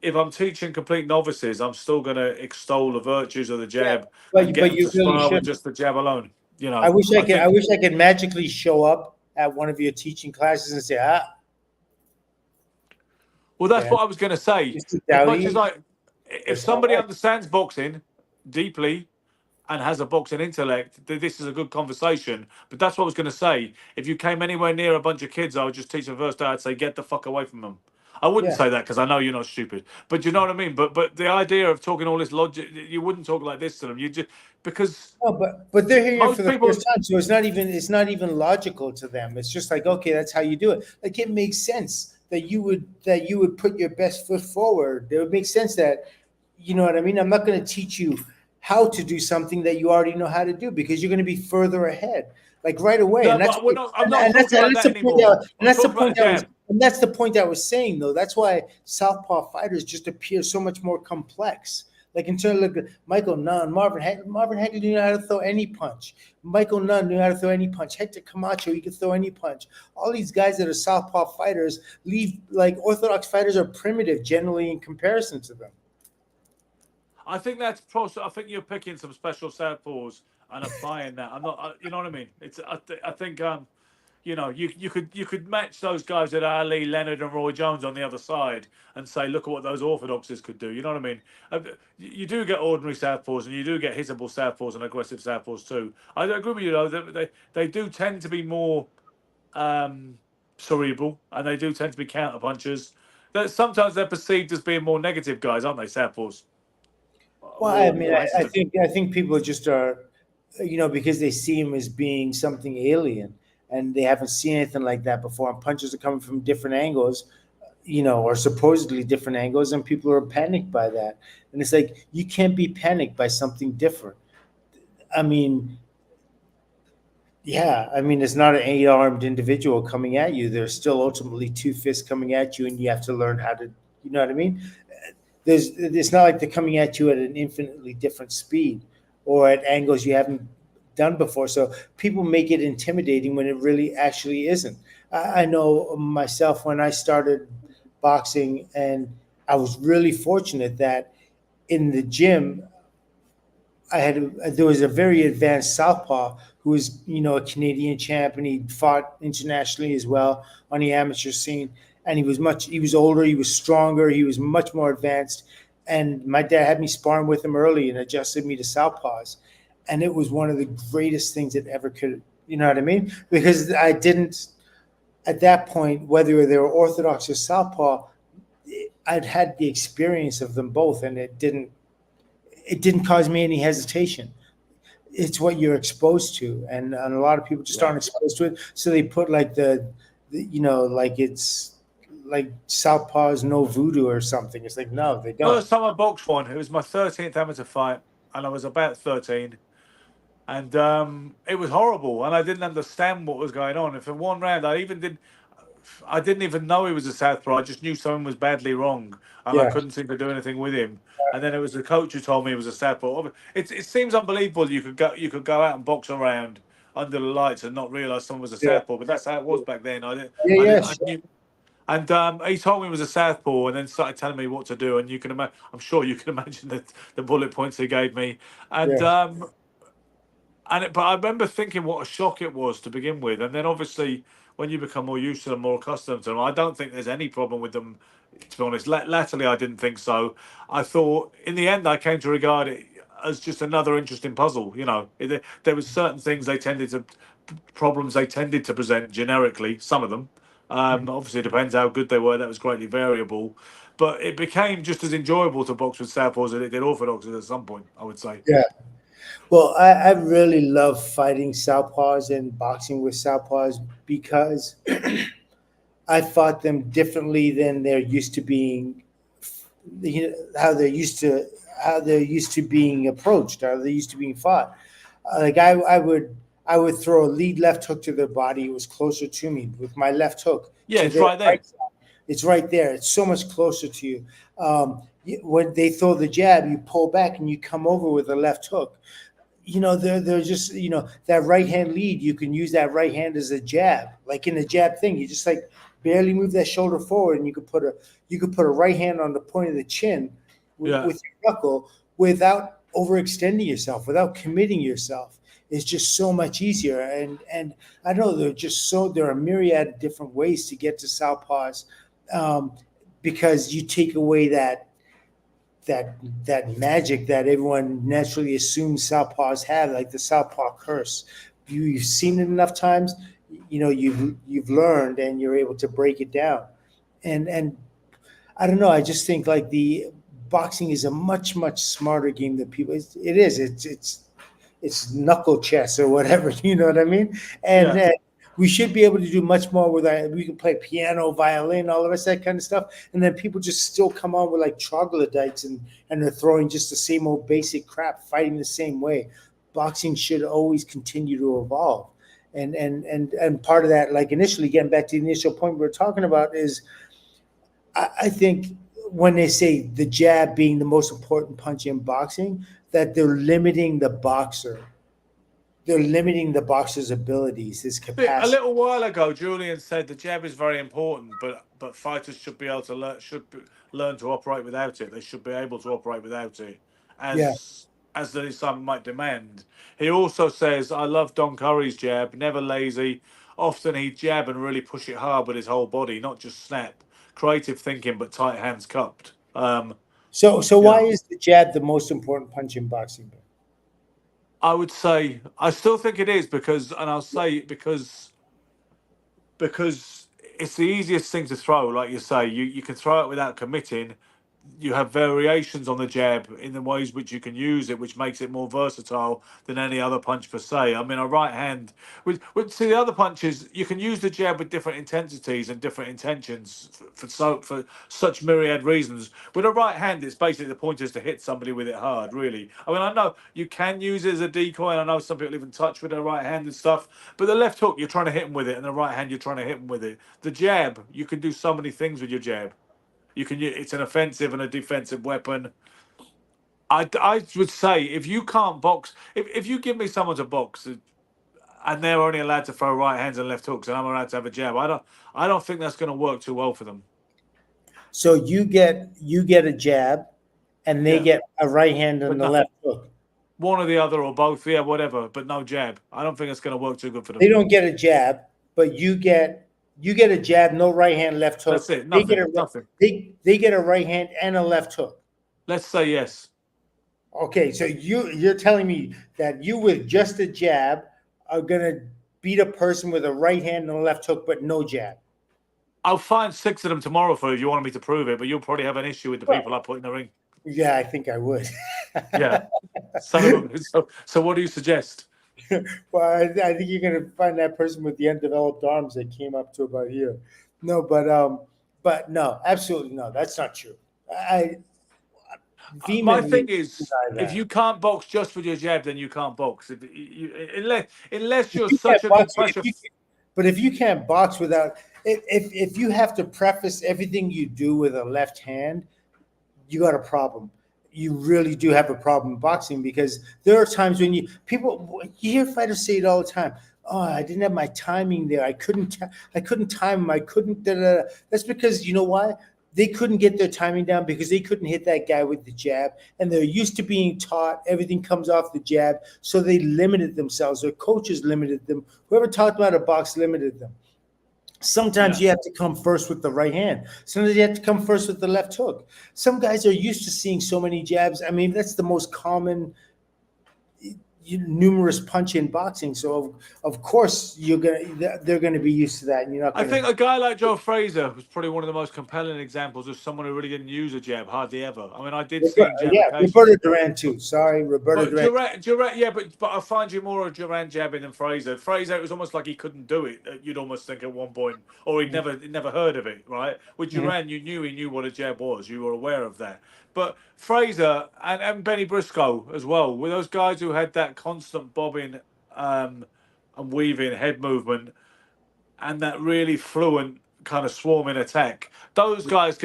if I'm teaching complete novices, I'm still going to extol the virtues of the jab but and get them you to really spar with should. just the jab alone. You know, I wish I think, could magically show up at one of your teaching classes and say, well, that's Dan, what I was going to say. Mr. As much as Dowdy, if that's not somebody right. understands boxing deeply and has a boxing intellect, this is a good conversation. But that's what I was going to say. If you came anywhere near a bunch of kids, I would just teach them first. I'd say, get the fuck away from them. I wouldn't Yeah. say that because I know you're not stupid, but you know what I mean. But the idea of talking all this logic, you wouldn't talk like this to them. You just because Oh, but they're hearing it for most the people. first time, so it's not even logical to them. It's just like, okay, that's how you do it. Like it makes sense that you would put your best foot forward. It would make sense that, you know what I mean. I'm not going to teach you how to do something that you already know how to do because you're going to be further ahead, like right away. No, And that's but we're not. I'm not that's talking about that the point. anymore. And I'm that's the talking about point the I was. jab. And that's the point I was saying, though. That's why southpaw fighters just appear so much more complex. Like in terms of Michael Nunn, Marvin Hagler knew how to throw any punch. Michael Nunn knew how to throw any punch. Hector Camacho, he could throw any punch. All these guys that are southpaw fighters leave like orthodox fighters are primitive generally in comparison to them. I think I think you're picking some special southpaws and applying that. I'm not. You know what I mean? I think you know, you could match those guys at Ali, Leonard, and Roy Jones on the other side, and say, look at what those orthodoxes could do. You know what I mean? You do get ordinary southpaws, and you do get hittable southpaws and aggressive southpaws too. I agree with you though. They do tend to be more cerebral, and they do tend to be counter punchers. That sometimes they're perceived as being more negative guys, aren't they? Southpaws. Well, I mean, I think people just are, you know, because they see him as being something alien, and they haven't seen anything like that before. And punches are coming from different angles, you know, or supposedly different angles, and people are panicked by that. And it's like you can't be panicked by something different. I mean, yeah, I mean, it's not an eight-armed individual coming at you. There's still ultimately two fists coming at you, and you have to learn how to, you know what I mean? It's not like they're coming at you at an infinitely different speed or at angles you haven't done before. So people make it intimidating when it really actually isn't. I know myself when I started boxing, and I was really fortunate that in the gym there was a very advanced southpaw who was, you know, a Canadian champ, and he fought internationally as well on the amateur scene. And he was older, he was stronger, he was much more advanced. And my dad had me sparring with him early and adjusted me to southpaws. And it was one of the greatest things that ever could, you know what I mean? Because I didn't, at that point, whether they were orthodox or southpaw, I'd had the experience of them both, and it didn't cause me any hesitation. It's what you're exposed to, and a lot of people just aren't exposed to it. So they put like the you know, like it's like southpaws no voodoo or something. It's like, no, they don't. First time I boxed one, it was my 13th amateur fight, and I was about 13, and it was horrible, and I didn't understand what was going on. And for one round, I didn't even know he was a southpaw. I just knew something was badly wrong, and I Yeah. couldn't seem to do anything with him. And then it was the coach who told me he was a southpaw. It seems unbelievable you could go out and box around under the lights and not realise someone was a Yeah. southpaw. But that's how it was back then. Yeah. I knew. And he told me he was a southpaw, and then started telling me what to do. And you can imagine, I'm sure you can imagine the bullet points he gave me. And Yeah. but I remember thinking what a shock it was to begin with, and then obviously when you become more used to them, more accustomed to them, I don't think there's any problem with them. To be honest, latterly I didn't think so. I thought in the end I came to regard it as just another interesting puzzle. You know, there was certain things problems they tended to present generically. Some of them, obviously, it depends how good they were. That was greatly variable, but it became just as enjoyable to box with southpaws as it did orthodoxes at some point. I would say. Yeah. Well, I really love fighting southpaws and boxing with southpaws because I fought them differently than they're used to being, you know, how they're used to being approached, how they're used to being fought. Like I would throw a lead left hook to their body. It was closer to me with my left hook. Yeah, to it's their right there. side. It's right there. It's so much closer to you. When they throw the jab, you pull back and you come over with a left hook. You know, they're just, you know, that right hand lead, you can use that right hand as a jab. Like in the jab thing, you just like barely move that shoulder forward, and you could put a right hand on the point of the chin with your knuckle without overextending yourself, without committing yourself. It's just so much easier. And I know there are a myriad of different ways to get to southpaws, because you take away that magic that everyone naturally assumes southpaws have, like the southpaw curse. You've seen it enough times, you've learned, and you're able to break it down. And I don't know. I just think like the boxing is a much smarter game than people. It's knuckle chess or whatever. You know what I mean? And we should be able to do much more with that. We can play piano, violin, all of us, that kind of stuff. And then people just still come on with like troglodytes and they're throwing just the same old basic crap, fighting the same way. Boxing should always continue to evolve. And part of that, like initially getting back to the initial point we were talking about, is I think when they say the jab being the most important punch in boxing, that they're limiting the boxer. They're limiting the boxer's abilities, his capacity. A little while ago, Julian said the jab is very important, but fighters should be able to learn to operate without it. They should be able to operate without it, as some might demand. He also says, "I love Don Curry's jab. Never lazy. Often he'd jab and really push it hard with his whole body, not just snap. Creative thinking, but tight hands cupped." So why is the jab the most important punch in boxing? I would say, I still think it is because it's the easiest thing to throw. Like you say, you can throw it without committing. You have variations on the jab in the ways which you can use it, which makes it more versatile than any other punch per se. I mean, a right hand, see, the other punches, you can use the jab with different intensities and different intentions for such myriad reasons. With a right hand, it's basically the point is to hit somebody with it hard, really. I mean, I know you can use it as a decoy, and I know some people even touch with their right hand and stuff, but the left hook, you're trying to hit them with it, and the right hand, you're trying to hit them with it. The jab, you can do so many things with your jab. It's an offensive and a defensive weapon. I would say if you can't box, if you give me someone to box and they're only allowed to throw right hands and left hooks, and I'm allowed to have a jab, I don't think that's going to work too well for them. So you get a jab, and they get a right hand and the left hook. One or the other, or both, whatever, but no jab. I don't think it's going to work too good for them. They don't get a jab, but you get a jab, no right hand, left hook. That's it. Nothing. They get a right hand and a left hook. Let's say yes. Okay, so you're telling me that you with just a jab are gonna beat a person with a right hand and a left hook, but no jab. I'll find 6 of them tomorrow for you if you want me to prove it, but you'll probably have an issue with the people I put in the ring. Yeah, I think I would. Yeah. So what do you suggest? Well, I think you're going to find that person with the undeveloped arms that came up to about here. No, but no, absolutely no. That's not true. My thing is, if you can't box just with your jab, then you can't box. Unless you're such a big pressure. But if you can't box without, if you have to preface everything you do with a left hand, you got a problem. You really do have a problem in boxing, because there are times when you hear fighters say it all the time. Oh, I didn't have my timing there. I couldn't time them. I couldn't. That's because, you know why? They couldn't get their timing down because they couldn't hit that guy with the jab, and they're used to being taught everything comes off the jab, so they limited themselves. Their coaches limited them. Whoever taught them how to box limited them. Sometimes you have to come first with the right hand. Sometimes you have to come first with the left hook. Some guys are used to seeing so many jabs. I mean, that's the most common, numerous punch in boxing. So of course they're gonna be used to that. And you're not. I think a guy like Joe Frazier was probably one of the most compelling examples of someone who really didn't use a jab hardly ever. I mean, I did see him jab. Yeah, Roberto Duran too. Sorry, Roberto Duran. Yeah, but I find you more of Duran jabbing than Frazier. Frazier, it was almost like he couldn't do it. You'd almost think at one point, or he'd never heard of it, right? With Duran, you knew he knew what a jab was. You were aware of that. But Frazier and Benny Briscoe as well were those guys who had that constant bobbing and weaving head movement and that really fluent kind of swarming attack. Those guys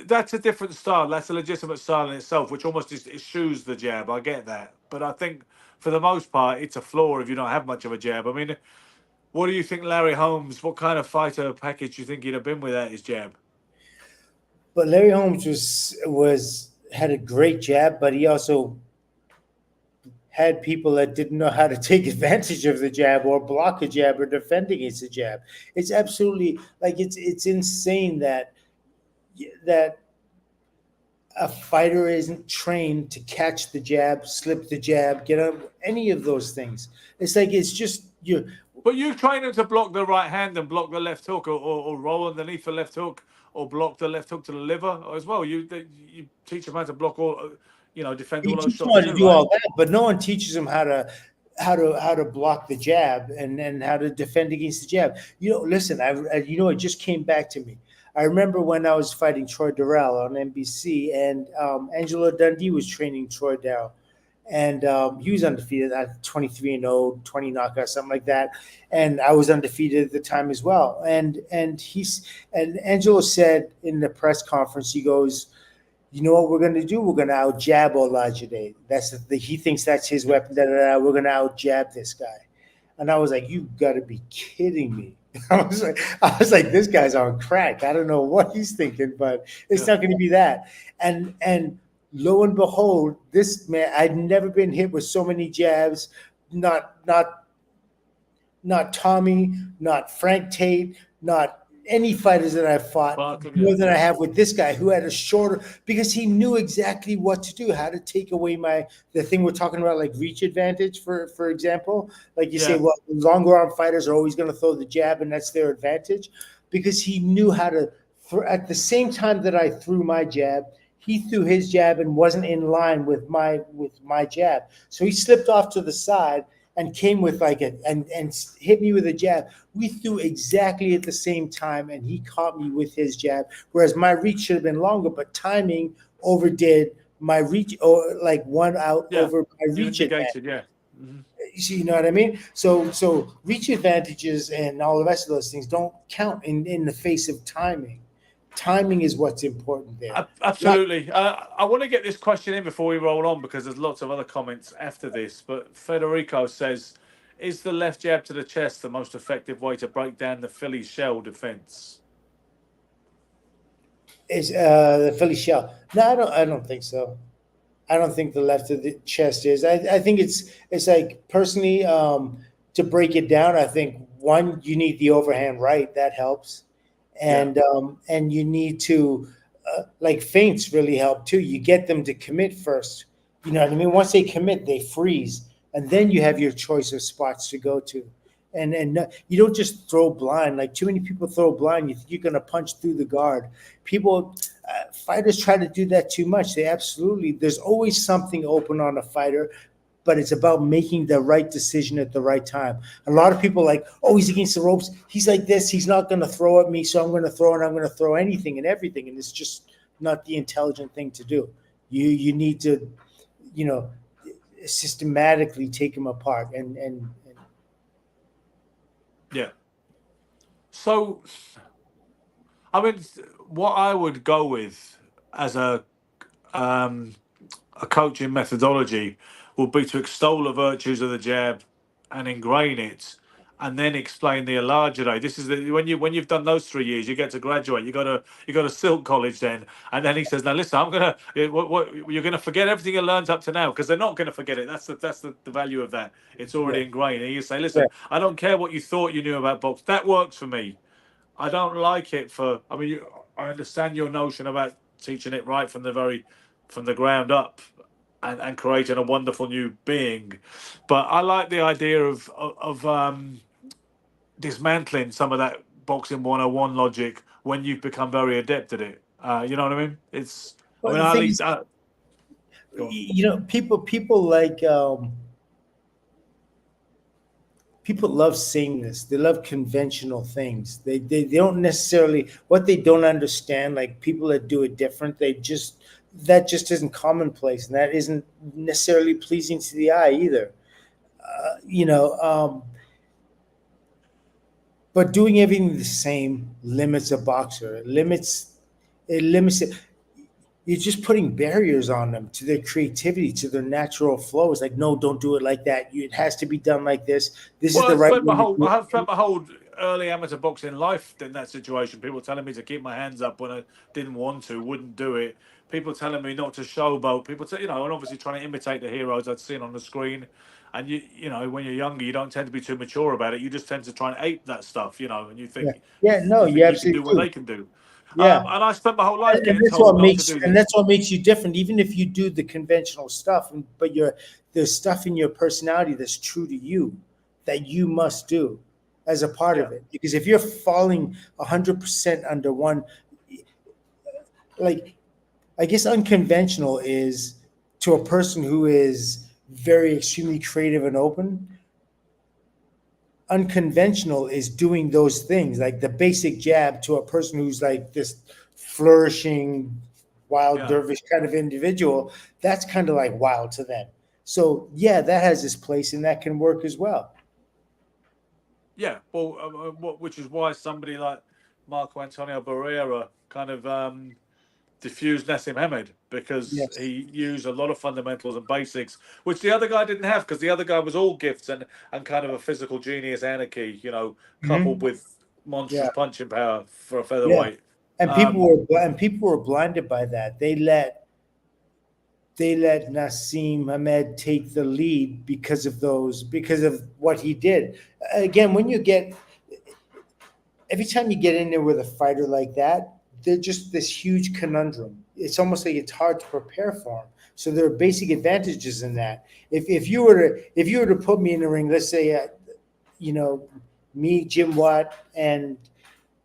that's a different style. That's a legitimate style in itself, which almost eschews the jab. I get that. But I think for the most part, it's a flaw if you don't have much of a jab. I mean, What do you think, Larry Holmes? What kind of fighter package do you think he'd have been without his jab? But Larry Holmes had a great jab, but he also had people that didn't know how to take advantage of the jab or block a jab or defend against a jab. It's absolutely like it's insane that a fighter isn't trained to catch the jab, slip the jab, get up, any of those things. It's like it's just you. But you train him to block the right hand and block the left hook, or roll underneath the left hook, or block the left hook to the liver as well. You teach him how to block all, defend all those shots. You to do all that, but no one teaches him how to block the jab and how to defend against the jab. Listen, it just came back to me. I remember when I was fighting Troy Durrell on NBC, and Angelo Dundee was training Troy Durrell, and he was undefeated at 23-0, 20 knockouts, something like that, and I was undefeated at the time as well. And Angelo said in the press conference, he goes, "You know what we're going to do? We're going to out jab Olajide. He thinks that's his weapon. We're going to out jab this guy." And I was like, "You got to be kidding me!" I was like, "This guy's on crack. I don't know what he's thinking, but it's not going to be that." And lo and behold, this man, I'd never been hit with so many jabs. Not Tommy, not Frank Tate, not any fighters that I've fought more than I have with this guy, who had a shorter, because he knew exactly what to do, how to take away the thing we're talking about, like reach advantage, for example. Like you say, well, longer arm fighters are always going to throw the jab, and that's their advantage, because he knew how to at the same time that I threw my jab, he threw his jab and wasn't in line with my jab. So he slipped off to the side and came with and hit me with a jab. We threw exactly at the same time, and he caught me with his jab, whereas my reach should have been longer, but timing overdid my reach, or like one out over my reach advantage. Mm-hmm. You know what I mean? So reach advantages and all the rest of those things don't count in the face of timing. Timing is what's important there. Absolutely. I want to get this question in before we roll on, because there's lots of other comments after this. But Federico says, "Is the left jab to the chest the most effective way to break down the Philly shell defense?" Is the Philly shell? No, I don't think so. I don't think the left of the chest is. I think it's like, personally, to break it down, I think, one, you need the overhand right. That helps. And you need to like feints really help too. You get them to commit first. You know what I mean? Once they commit, they freeze, and then you have your choice of spots to go to. And you don't just throw blind. Like, too many people throw blind. You think you're going to punch through the guard. Fighters try to do that too much. There's always something open on a fighter, but it's about making the right decision at the right time. A lot of people like, "Oh, he's against the ropes. He's like this. He's not going to throw at me, so I'm going to throw, and I'm going to throw anything and everything." And it's just not the intelligent thing to do. You need to, systematically take him apart and yeah. So, I mean, what I would go with as a coaching methodology would be to extol the virtues of the jab and ingrain it, and then explain the Olajide. This is when you've done those 3 years, you get to graduate. You go to Silk College then, and then he says, "Now listen, you're gonna forget everything you learned up to now, because they're not gonna forget it. That's the value of that. It's already ingrained." And you say, "Listen, I don't care what you thought you knew about box. That works for me. I don't like it for. I mean, I understand your notion about teaching it right from the ground up." And creating a wonderful new being, but I like the idea of dismantling some of that boxing 101 logic when you've become very adept at it. You know what I mean? People like people love sameness. They love conventional things. They don't necessarily, what they don't understand, like people that do it different, that just isn't commonplace, and that isn't necessarily pleasing to the eye either. But doing everything the same limits a boxer. It limits it. you're just putting barriers on them to their creativity, to their natural flow. It's like, no, don't do it like that. It has to be done like this. This is the right way to do it. I spent my whole early amateur boxing life in that situation. People telling me to keep my hands up when I didn't want to, wouldn't do it. People telling me not to showboat. People, and obviously trying to imitate the heroes I'd seen on the screen. And when you're younger, you don't tend to be too mature about it. You just tend to try and ape that stuff, and you think, no, you can do what they can do. Yeah, and I spent my whole life getting that's told what not makes, to do this. and that's what makes you different. Even if you do the conventional stuff, but there's stuff in your personality that's true to you that you must do as a part of it. Because if you're falling 100% under one, like, I guess unconventional is to a person who is very extremely creative and open. Unconventional is doing those things, like the basic jab, to a person who's like this flourishing, wild dervish kind of individual. That's kind of like wild to them. So that has its place, and that can work as well. Yeah, well, which is why somebody like Marco Antonio Barrera kind of diffused Nassim Hamed, because he used a lot of fundamentals and basics, which the other guy didn't have, because the other guy was all gifts and kind of a physical genius anarchy, coupled with monstrous punching power for a featherweight. And people were blinded by that. They let Nassim Hamed take the lead because of what he did. Again, every time you get in there with a fighter like that, they're just this huge conundrum. It's almost like it's hard to prepare for them. So there are basic advantages in that. If you were to put me in the ring, let's say, me, Jim Watt, and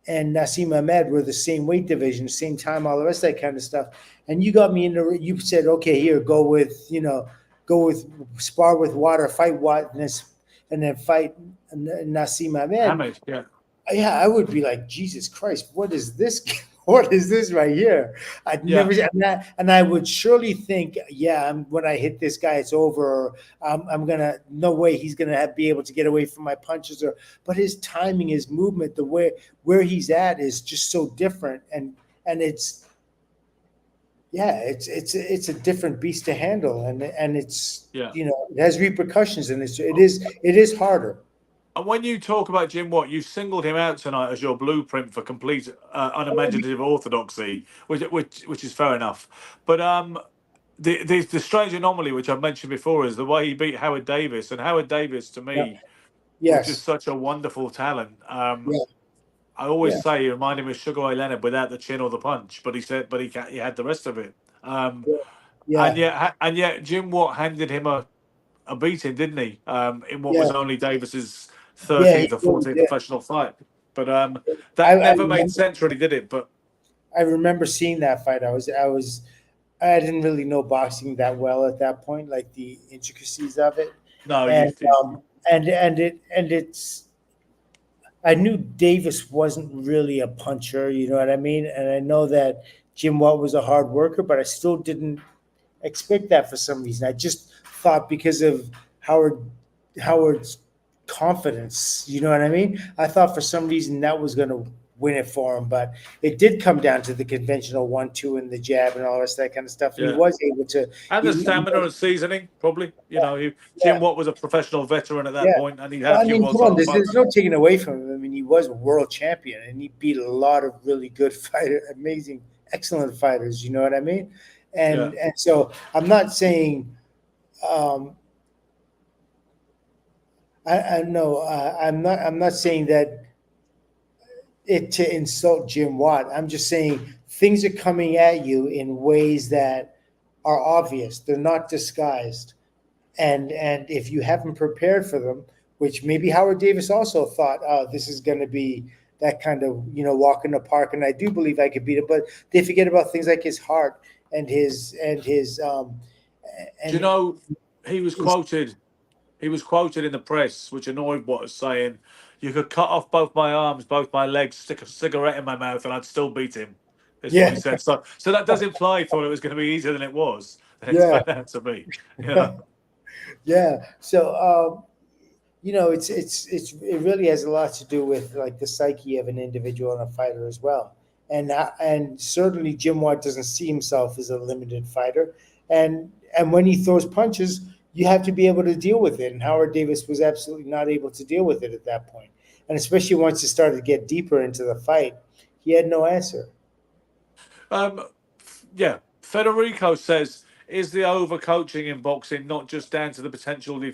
Nassim Hamed were the same weight division, same time, all the rest of that kind of stuff. And you got me in the ring. You said, okay, here, go with spar with Watt or fight Watt, and then fight Nassim Hamed. Yeah, I would be like, Jesus Christ, what is this? What is this right here? I'd never, and I would surely think, when I hit this guy, it's over. I'm gonna, no way he's gonna be able to get away from my punches. But his timing, his movement, the way where he's at is just so different, and it's a different beast to handle, and it's it has repercussions, and it is harder. And when you talk about Jim Watt, you singled him out tonight as your blueprint for complete unimaginative orthodoxy, which is fair enough. But the strange anomaly, which I've mentioned before, is the way he beat Howard Davis. And Howard Davis, to me, was just such a wonderful talent. I always say he reminded me of Sugar Ray Leonard without the chin or the punch, but he had the rest of it. And yet Jim Watt handed him a beating, didn't he? In what was only Davis's 13th or 14th professional fight. But that never made sense, really, did it? But I remember seeing that fight. I didn't really know boxing that well at that point, like the intricacies of it. No, it's. I knew Davis wasn't really a puncher, you know what I mean? And I know that Jim Watt was a hard worker, but I still didn't expect that for some reason. I just thought because of Howard's confidence, you know what I mean? I thought for some reason that was going to win it for him, but it did come down to the conventional 1-2 and the jab and all that kind of stuff. And he was able to, and the stamina and seasoning, probably. Jim Watt was a professional veteran at that point, and he had. There's no taking away from him. I mean, he was a world champion, and he beat a lot of really good fighters, excellent fighters. You know what I mean? And so I'm not saying. I'm not saying that it to insult Jim Watt. I'm just saying things are coming at you in ways that are obvious. They're not disguised. And if you haven't prepared for them, which maybe Howard Davis also thought, oh, this is going to be that kind of, walk in the park. And I do believe I could beat it, but they forget about things like his heart and his. He was quoted. He was quoted in the press, which annoyed Watt, saying, "You could cut off both my arms, both my legs, stick a cigarette in my mouth, and I'd still beat him." That's what he said. So that does imply he thought it was going to be easier than it was. Then it's turned out to be. So it really has a lot to do with like the psyche of an individual and a fighter as well. and certainly Jim Watt doesn't see himself as a limited fighter, and when he throws punches, you have to be able to deal with it. And Howard Davis was absolutely not able to deal with it at that point. And especially once it started to get deeper into the fight, he had no answer. Yeah, Federico says, is the overcoaching in boxing not just down to the potentially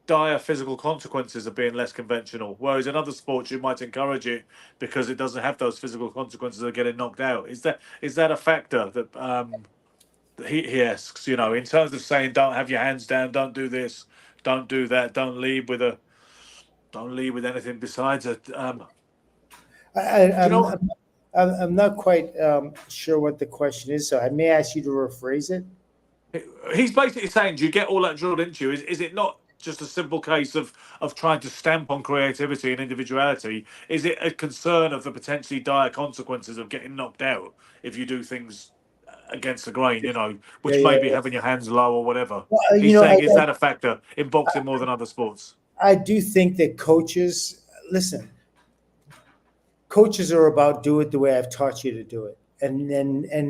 dire physical consequences of being less conventional? Whereas in other sports, you might encourage it because it doesn't have those physical consequences of getting knocked out. Is that a factor that he asks? You know, in terms of saying, don't have your hands down, don't do this, don't do that, don't lead with anything besides it. I'm not quite sure what the question is, so I may ask you to rephrase it. He's basically saying, do you get all that drilled into you? Is it not just a simple case of trying to stamp on creativity and individuality? Is it a concern of the potentially dire consequences of getting knocked out if you do things against the grain, which may be having your hands low or whatever? Well, he's saying, is that a factor in boxing more than other sports? I do think that coaches are about do it the way I've taught you to do it. And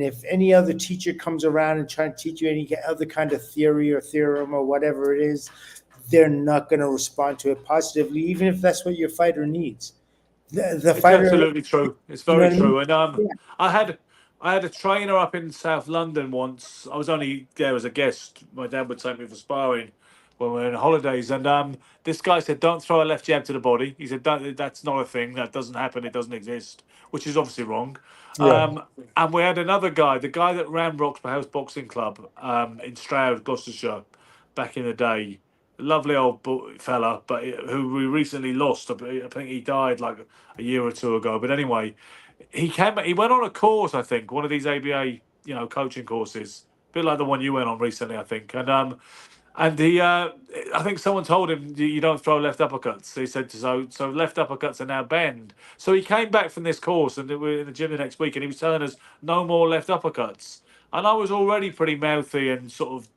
if any other teacher comes around and trying to teach you any other kind of theory or theorem or whatever it is, they're not going to respond to it positively, even if that's what your fighter needs. It's fighter, absolutely true. It's very true. I mean? And I had a trainer up in South London once. I was only there as a guest. My dad would take me for sparring when we were on holidays, and this guy said, "Don't throw a left jab to the body." He said, "That's not a thing. That doesn't happen. It doesn't exist," which is obviously wrong. Yeah. And we had another guy, the guy that ran Roxburgh House Boxing Club in Stroud, Gloucestershire, back in the day. Lovely old fella, but who we recently lost. I think he died like a year or two ago. But anyway, he went on a course, I think, one of these ABA, coaching courses, a bit like the one you went on recently, I think. And he, I think someone told him, you don't throw left uppercuts. He said, so left uppercuts are now banned. So he came back from this course, and we were in the gym the next week, and he was telling us no more left uppercuts. And I was already pretty mouthy and sort of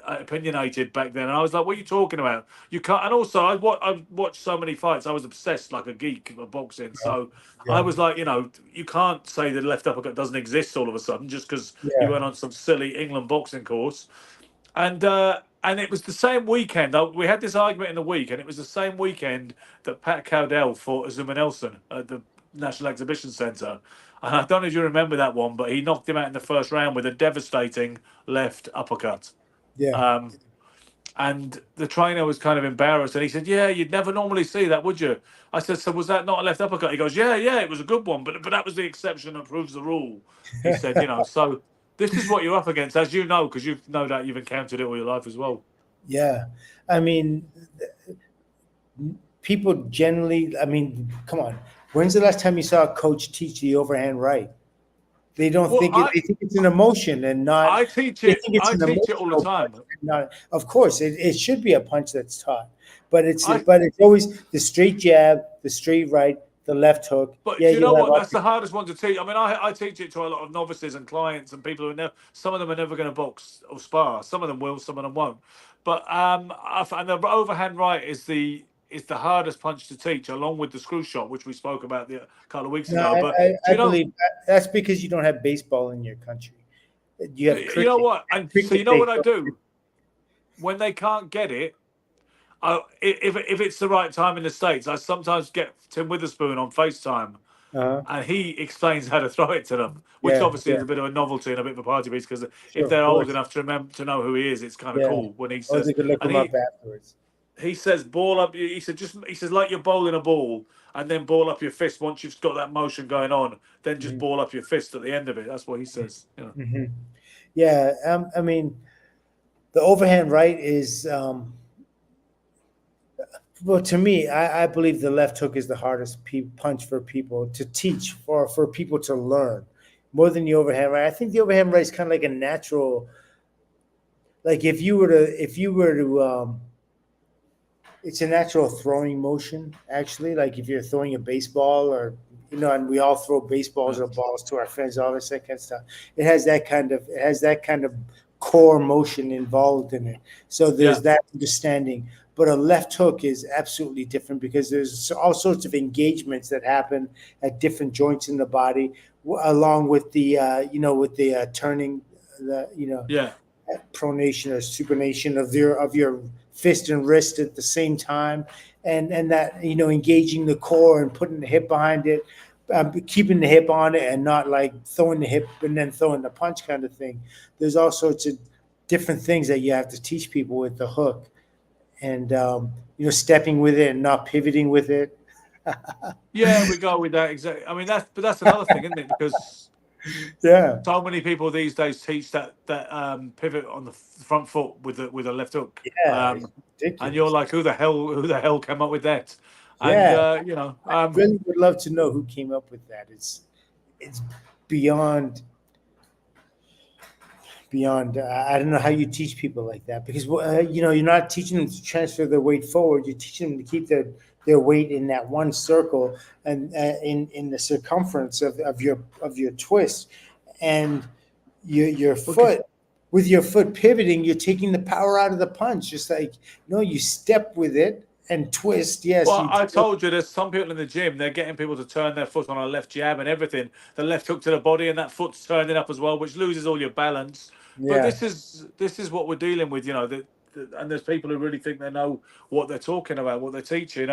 opinionated back then, and I was like, what are you talking about? You can't. And also I've watched so many fights, I was obsessed like a geek of boxing. So I was like, you can't say the left uppercut doesn't exist all of a sudden just because you went on some silly England boxing course. And it was the same weekend. We had this argument in the week, and it was the same weekend that Pat Cowdell fought Azuma Nelson at the National Exhibition Centre. And I don't know if you remember that one, but he knocked him out in the first round with a devastating left uppercut. Yeah. And the trainer was kind of embarrassed, and he said, "Yeah, you'd never normally see that, would you?" I said, "So was that not a left uppercut?" He goes, "Yeah, it was a good one, but that was the exception that proves the rule." He said, so this is what you're up against, as you know, because you've encountered it all your life as well. Yeah, I mean, people generally. I mean, come on. When's the last time you saw a coach teach the overhand right? They don't think it. They think it's an emotion and not. I teach it. I teach it all the time. Not, of course, it should be a punch that's taught, but it's always the straight jab, the straight right, the left hook. But you know what? That's the hardest one to teach. I mean, I teach it to a lot of novices and clients and people who some of them are never going to box or spar. Some of them will, some of them won't. But and the overhand right is the hardest punch to teach, along with the screw shot, which we spoke about a couple of weeks ago. But I believe that's because you don't have baseball in your country. You have cricket. You know what? And so you know what I do when they can't get it. If it's the right time in the States, I sometimes get Tim Witherspoon on FaceTime, and he explains how to throw it to them, which obviously is a bit of a novelty and a bit of a party piece, because if they're old enough to remember to know who he is, it's kind of cool when he says. They could look him up afterwards. He says, ball up. He says, like you're bowling a ball, and then ball up your fist once you've got that motion going on. Then just ball up your fist at the end of it. That's what he says. Yeah, I mean, the overhand right is. Well, to me, I believe the left hook is the hardest punch for people to teach, for people to learn, more than the overhand right. I think the overhand right is kind of like a natural. Like if you were to. It's a natural throwing motion, actually. Like if you're throwing a baseball, or and we all throw baseballs or balls to our friends, all this that kind of stuff. It has that kind of core motion involved in it. So there's that understanding. but a left hook is absolutely different because there's all sorts of engagements that happen at different joints in the body, along with the turning, Yeah. pronation or supination of your fist and wrist at the same time, and that engaging the core and putting the hip behind it, keeping the hip on it and not like throwing the hip and then throwing the punch kind of thing. There's all sorts of different things that you have to teach people with the hook, and stepping with it and not pivoting with it. Yeah, we go with that exactly. I mean, that's another thing, isn't it? Because Yeah, so many people these days teach that pivot on the front foot with a left hook. yeah, it's And you're ridiculous. like, who the hell came up with that? And Yeah, I really would love to know who came up with that. It's beyond. I don't know how you teach people like that, because you're not teaching them to transfer their weight forward. You're teaching them to keep their weight in that one circle and in the circumference of your twist, and your foot. With your foot pivoting, you're taking the power out of the punch. Just like, no, you step with it and twist. Yes. well, I told you, there's some people in the gym, they're getting people to turn their foot on a left jab and everything, the left hook to the body, and that foot's turning up as well, which loses all your balance. But Yeah. this is what we're dealing with, and there's people who really think they know what they're talking about, what they're teaching.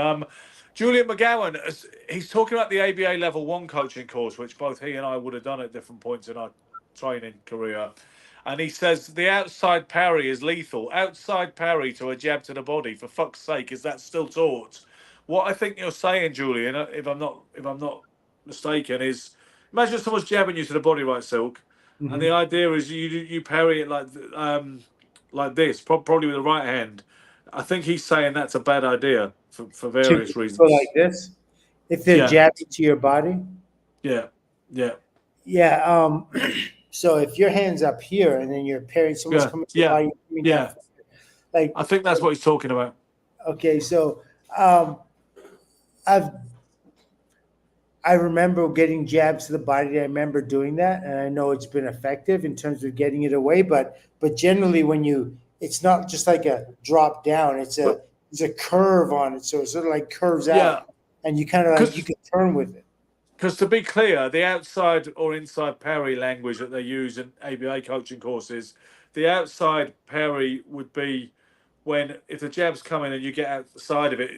Julian McGowan, he's talking about the ABA Level 1 coaching course, which both he and I would have done at different points in our training career. And he says the outside parry is lethal. Outside parry to a jab to the body. For fuck's sake, is that still taught? What I think you're saying, Julian, if I'm not mistaken, is imagine someone's jabbing you to the body, right, Silk, and the idea is you parry it like this, probably with the right hand. I think he's saying that's a bad idea for various reasons. Go like this, if they're jabbing to your body. Yeah. Yeah. So if your hand's up here and then you're parrying, someone's coming to your body, down, like, I think that's what he's talking about. Okay, so I remember getting jabs to the body. I remember doing that, and I know it's been effective in terms of getting it away. But generally, it's not just like a drop down. It's a curve on it, so it sort of like curves out, and you kind of like you can turn with it. Because to be clear, the outside or inside parry language that they use in ABA coaching courses, the outside parry would be if the jab's coming and you get outside of it,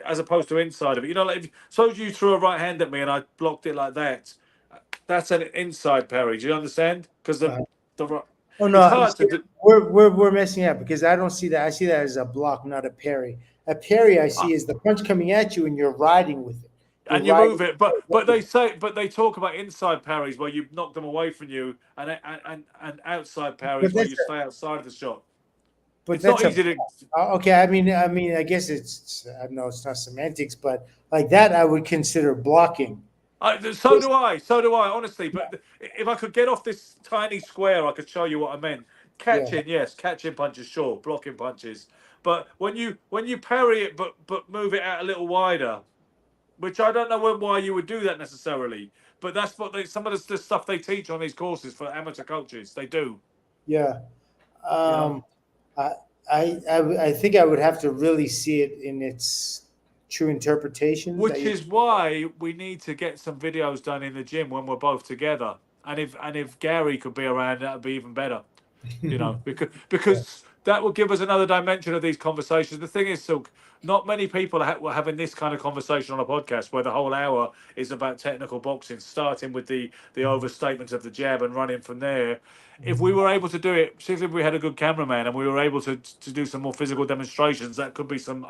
as opposed to inside of it. Like suppose you threw a right hand at me and I blocked it like that. That's an inside parry. Do you understand? Because Oh no, we're messing up, because I don't see that. I see that as a block, not a parry. A parry I see is the punch coming at you and you're riding with it. And you move it, but they talk about inside parries where you knock them away from you, and outside parries where you stay outside of the shot. But it's not easy to. Okay, I mean, I guess I know it's not semantics, but like that, I would consider blocking. So do I, honestly. But if I could get off this tiny square, I could show you what I meant. Catching, yes, catching punches, sure, blocking punches. But when you parry it, but move it out a little wider. Which I don't know why you would do that necessarily, but that's what some of the stuff they teach on these courses for amateur coaches. They do. Yeah, I think I would have to really see it in its true interpretation. Which is why we need to get some videos done in the gym when we're both together, and if Gary could be around, that would be even better. Because that will give us another dimension of these conversations. The thing is, Silk, not many people are having this kind of conversation on a podcast where the whole hour is about technical boxing, starting with the overstatement of the jab and running from there. If we were able to do it, particularly if we had a good cameraman and we were able to do some more physical demonstrations, that could be some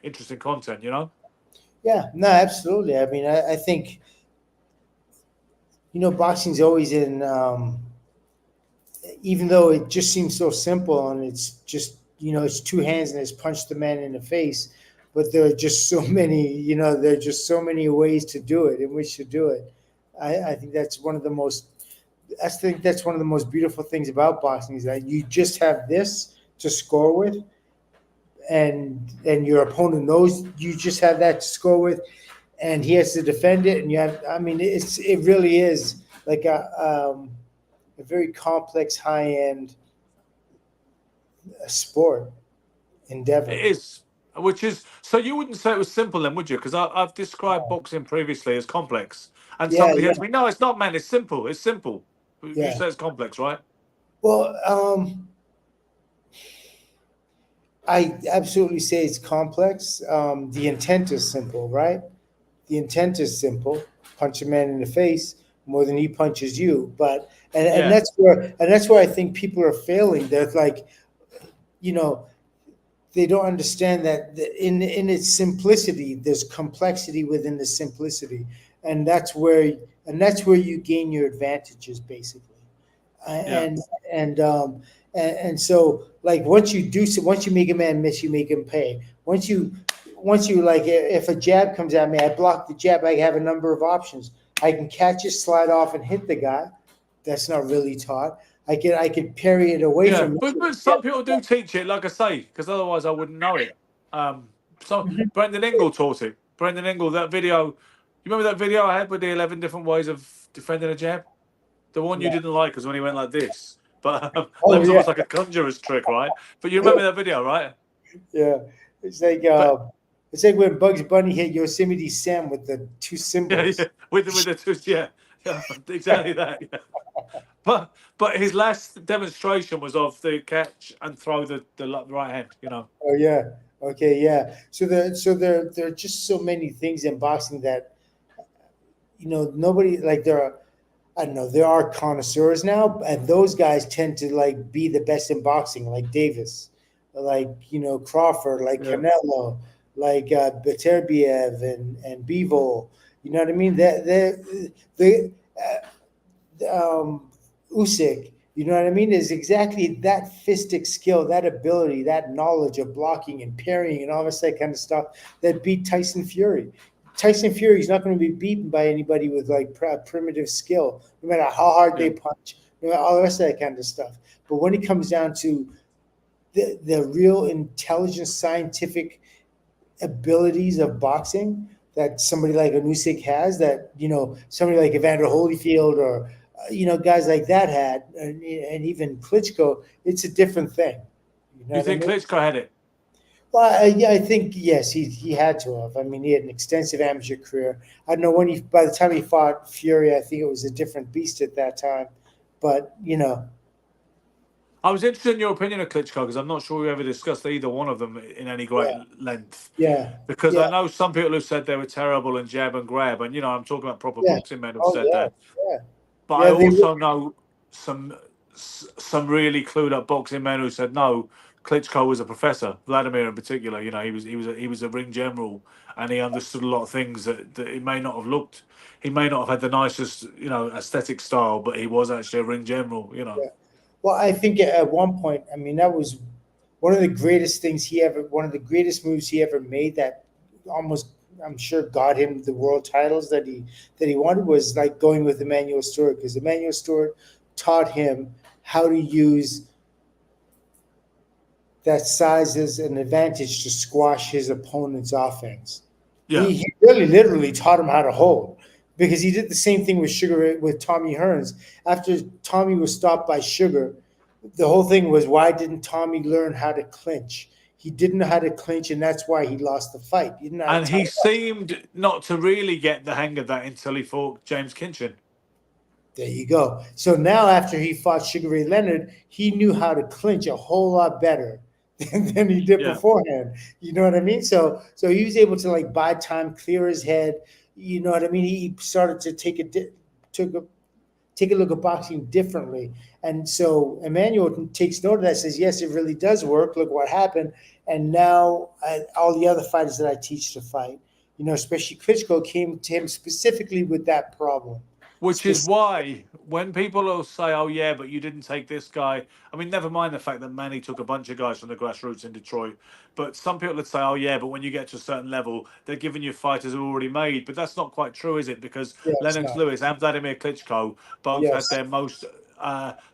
interesting content, Yeah, no, absolutely. I mean, I think, boxing's always in, even though it just seems so simple and it's just, it's two hands and it's punch the man in the face, but there are just so many, there are just so many ways to do it, in which to do it. I think that's one of the most beautiful things about boxing, is that you just have this to score with, and your opponent knows you just have that to score with, and he has to defend it. And it really is like a very complex, high-end sport. endeavor. It is, which is so you wouldn't say it was simple then, would you? Because I've described boxing previously as complex, and Yeah, somebody yeah, said to me, "No, it's not, man. It's simple. It's simple." You yeah. say it's complex, right? Well, I absolutely say it's complex. The intent is simple, right? The intent is simple. Punch a man in the face more than he punches you. But and Yeah, that's where I think people are failing. They're like, you know, they don't understand that in its simplicity, there's complexity within the simplicity, and that's where you gain your advantages, basically. yeah. And so like once you make a man miss, you make him pay. Once you like, if a jab comes at me, I block the jab. I have a number of options. I can catch it, slide off, and hit the guy. That's not really taught. I can parry it away Yeah, from him. but some people do teach it, like I say, because otherwise I wouldn't know it. So Brendan Ingle taught it. Brendan Ingle, that video. You remember that video I had with the 11 different ways of defending a jab? The one you Yeah. didn't like was when he went like this. But that Oh was yeah, almost like a conjurer's trick, right? But you remember that video, right? yeah. It's like But when Bugs Bunny hit Yosemite Sam with the two yeah, symbols. yeah, with the two, yeah, exactly that. Yeah. But his last demonstration was of the catch and throw the right hand. You know. Oh yeah. Okay, yeah. So there are just so many things in boxing that nobody like there are. I don't know. There are connoisseurs now, and those guys tend to like be the best in boxing, like Davis, like Crawford, like Yeah. Canelo, like Beterbiev and Bivol. You know what I mean? They Usyk. You know what I mean? Is exactly that fistic skill, that ability, that knowledge of blocking and parrying and all this that kind of stuff that beat Tyson Fury. Tyson Fury is not going to be beaten by anybody with like primitive skill, no matter how hard Yeah. they punch, no matter all the rest of that kind of stuff. But when it comes down to the real intelligent, scientific abilities of boxing that somebody like Usyk has, that somebody like Evander Holyfield or guys like that had, and even Klitschko, it's a different thing. You know You what I think mean? Klitschko had it? Well, yeah, I think yes, he had to have. I mean, he had an extensive amateur career. I don't know when by the time he fought Fury, I think it was a different beast at that time. But I was interested in your opinion of Klitschko because I'm not sure we ever discussed either one of them in any great yeah, length. yeah, Because yeah, I know some people who said they were terrible and jab and grab, and I'm talking about proper yeah. boxing men who've Oh said yeah, that. yeah, But I yeah. They also know some really clued up boxing men who said no. Klitschko was a professor, Vladimir in particular. He was a ring general, and he understood a lot of things that he may not have looked. He may not have had the nicest aesthetic style, but he was actually a ring general. yeah. Well, I think at one point, I mean, that was one of the greatest moves he ever made. That almost, I'm sure, got him the world titles that he wanted, was like going with Emmanuel Stewart, because Emmanuel Stewart taught him how to use that size as an advantage to squash his opponent's offense. Yeah, He really literally taught him how to hold, because he did the same thing with Tommy Hearns. After Tommy was stopped by Sugar, the whole thing was, why didn't Tommy learn how to clinch? He didn't know how to clinch, and that's why he lost the fight. He didn't know how to and tie he it up. seemed not to really get the hang of that until he fought James Kinchin. There you go. So now, after he fought Sugar Ray Leonard, he knew how to clinch a whole lot better than he did Yeah. beforehand. You know what I mean? So he was able to like buy time, clear his head. You know what I mean? He started to take a look at boxing differently. And so Emmanuel takes note of that, says, yes, it really does work. Look what happened. And now all the other fighters that I teach to fight, especially Klitschko, came to him specifically with that problem. Which is why when people will say, "Oh yeah, but you didn't take this guy," I mean, never mind the fact that Manny took a bunch of guys from the grassroots in Detroit. But some people would say, "Oh yeah, but when you get to a certain level, they're giving you fighters who are already made." But that's not quite true, is it? Because Yeah, it's Lennox not. Lewis and Vladimir Klitschko both had Yes. their most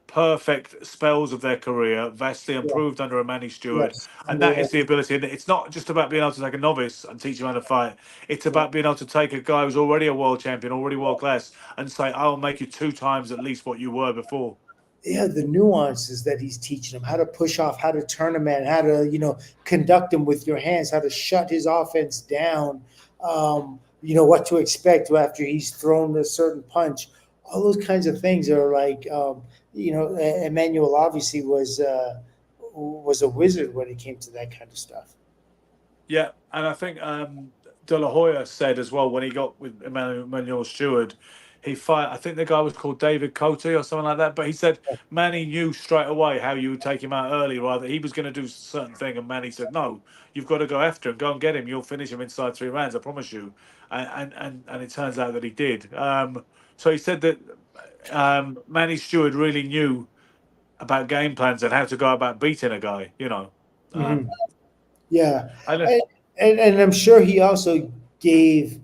perfect spells of their career, vastly Yeah. improved under a Manny Stewart, Yes. and that is the ability. And it's not just about being able to take a novice and teach him how to fight. It's about being able to take a guy who's already a world champion, already world class, and say, "I'll make you 2 times at least what you were before." the nuances that he's teaching him, how to push off, how to turn a man, how to, conduct him with your hands, how to shut his offense down, what to expect after he's thrown a certain punch. All those kinds of things are like, Emmanuel obviously was a wizard when it came to that kind of stuff. Yeah, and I think De La Hoya said as well when he got with Emmanuel Stewart, I think the guy was called David Cote or something like that, but he said Manny knew straight away how you would take him out early, rather he was going to do a certain thing, and Manny said, no, you've got to go after him, go and get him, you'll finish him inside 3 rounds, I promise you. And it turns out that he did. So he said that Manny Stewart really knew about game plans and how to go about beating a guy, Yeah, and I'm sure he also gave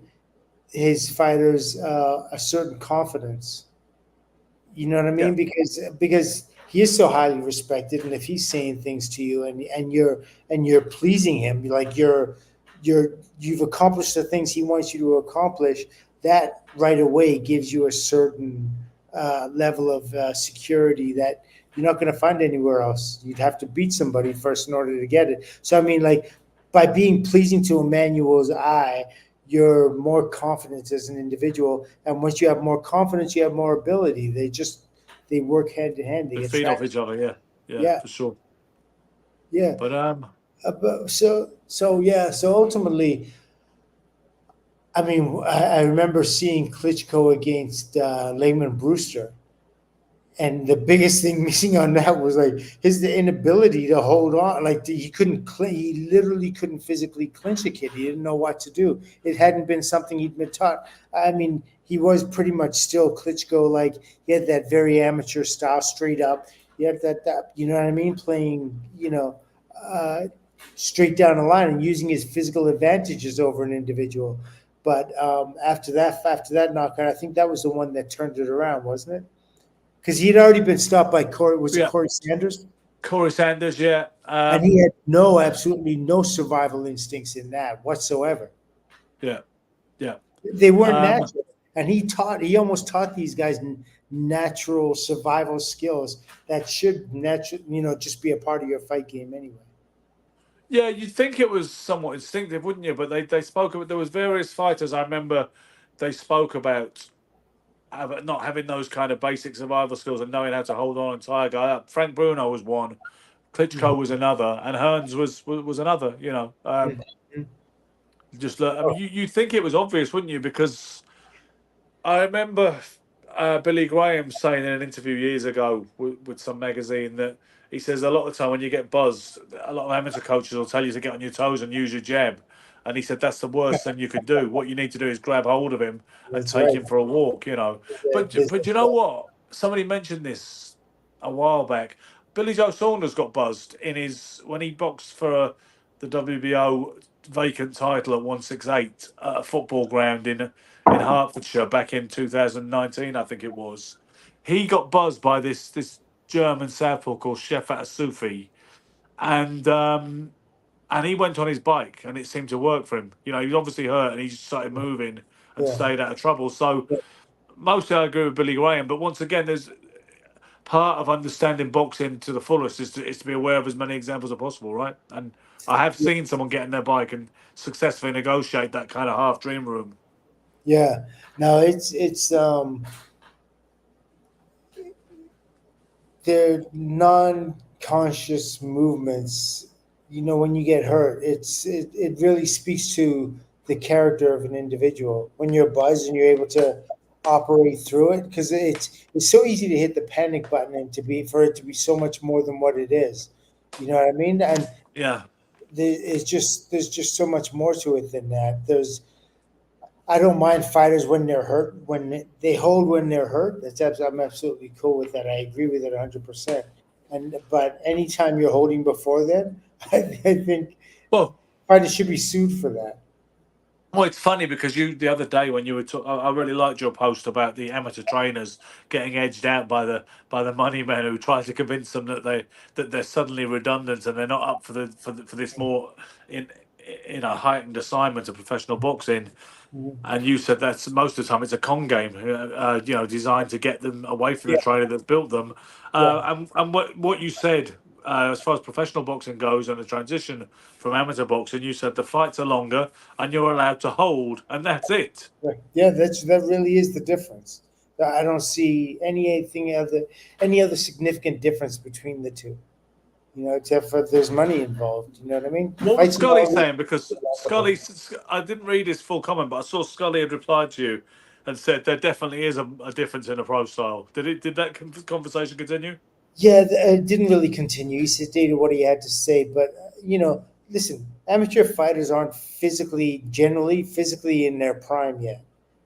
his fighters a certain confidence. You know what I mean? Yeah. Because he is so highly respected, and if he's saying things to you and you're pleasing him, like you've accomplished the things he wants you to accomplish, that right away gives you a certain level of security that you're not going to find anywhere else. You'd have to beat somebody first in order to get it. So, I mean, like, by being pleasing to Emmanuel's eye, you're more confident as an individual. And once you have more confidence, you have more ability. They work hand in hand. They feed off each other, yeah, for sure. Yeah. But so ultimately, I mean, I remember seeing Klitschko against Lehman Brewster. And the biggest thing missing on that was like the inability to hold on. Like he literally couldn't physically clinch a kid. He didn't know what to do. It hadn't been something he'd been taught. I mean, he was pretty much still Klitschko. Like he had that very amateur style, straight up. He had that you know what I mean, playing straight down the line and using his physical advantages over an individual. But after that knockout, I think that was the one that turned it around, wasn't it? Because he had already been stopped by Corey. Was it Corey Sanders? Corey Sanders, yeah. And he had absolutely no survival instincts in that whatsoever. Yeah. They weren't natural. And he almost taught these guys natural survival skills that should just be a part of your fight game anyway. Yeah, you'd think it was somewhat instinctive, wouldn't you? But they spoke about, there was various fighters, I remember they spoke about not having those kind of basic survival skills and knowing how to hold on and tie a guy up. Frank Bruno was one, Klitschko was another, and Hearns was another. Just look, I mean, you think it was obvious, wouldn't you? Because I remember Billy Graham saying in an interview years ago with some magazine that he says a lot of the time when you get buzzed, a lot of amateur coaches will tell you to get on your toes and use your jab. And he said that's the worst thing you could do. What you need to do is grab hold of him and take him for a walk, But you know what? Somebody mentioned this a while back. Billy Joe Saunders got buzzed when he boxed for the WBO vacant title at 168 at a football ground in Hertfordshire back in 2019, I think it was. He got buzzed by this German southpaw called Shefat Asufi, and he went on his bike, and it seemed to work for him. He was obviously hurt, and he just started moving and stayed out of trouble. So mostly I agree with Billy Graham, but once again, there's part of understanding boxing to the fullest is to be aware of as many examples as possible, right? And I have seen someone get on their bike and successfully negotiate that kind of half dream room. Yeah, no, it's they're non-conscious movements. When you get hurt, it really speaks to the character of an individual. When you're buzzed and you're able to operate through it, because it's so easy to hit the panic button and for it to be so much more than what it is. You know what I mean? And there's just so much more to it than that. I don't mind fighters when they're hurt, when they hold when they're hurt. I'm absolutely cool with that. I agree with it 100%. But anytime you're holding before then, I think fighters should be sued for that. Well, it's funny because the other day when you were I really liked your post about the amateur trainers getting edged out by the money men who try to convince them that they're suddenly redundant and they're not up for this more in a heightened assignment of professional boxing. And you said that's most of the time it's a con game, designed to get them away from the trainer that built them. And what you said as far as professional boxing goes and the transition from amateur boxing, you said the fights are longer and you're allowed to hold, and that's it. Yeah, that really is the difference. I don't see any other significant difference between the two. Except for there's money involved. You know what I mean? What was Scully saying? Because Scully, I didn't read his full comment, but I saw Scully had replied to you and said there definitely is a difference in the pro style. Did that conversation continue? Yeah, it didn't really continue. He stated what he had to say, but listen, amateur fighters aren't generally physically in their prime yet.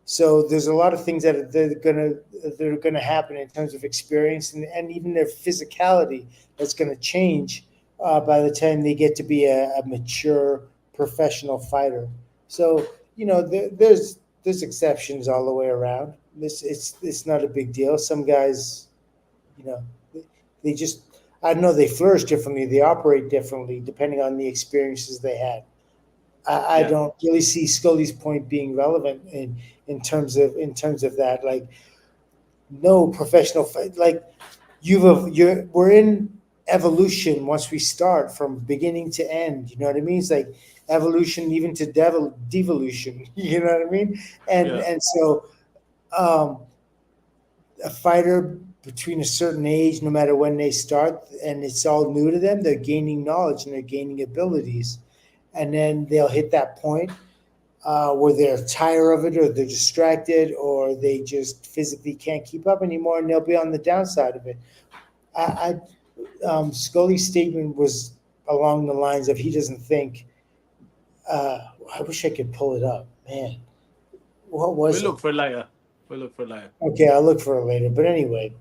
So there's a lot of things that are gonna happen in terms of experience and even their physicality that's gonna change by the time they get to be a mature professional fighter. So there's exceptions all the way around. It's not a big deal. Some guys, they just, I don't know, they flourish differently. They operate differently depending on the experiences they had. I don't really see Scully's point being relevant in terms of that. Like, no professional fight. Like, we're in evolution once we start from beginning to end. You know what I mean? It's like evolution even to devolution. You know what I mean? And so, a fighter between a certain age, no matter when they start, and it's all new to them, they're gaining knowledge and they're gaining abilities. And then they'll hit that point where they're tired of it, or they're distracted, or they just physically can't keep up anymore, and they'll be on the downside of it. Scully's statement was along the lines of he doesn't think. I wish I could pull it up, man. What was it? We'll look for it later. Okay, I'll look for it later. But anyway,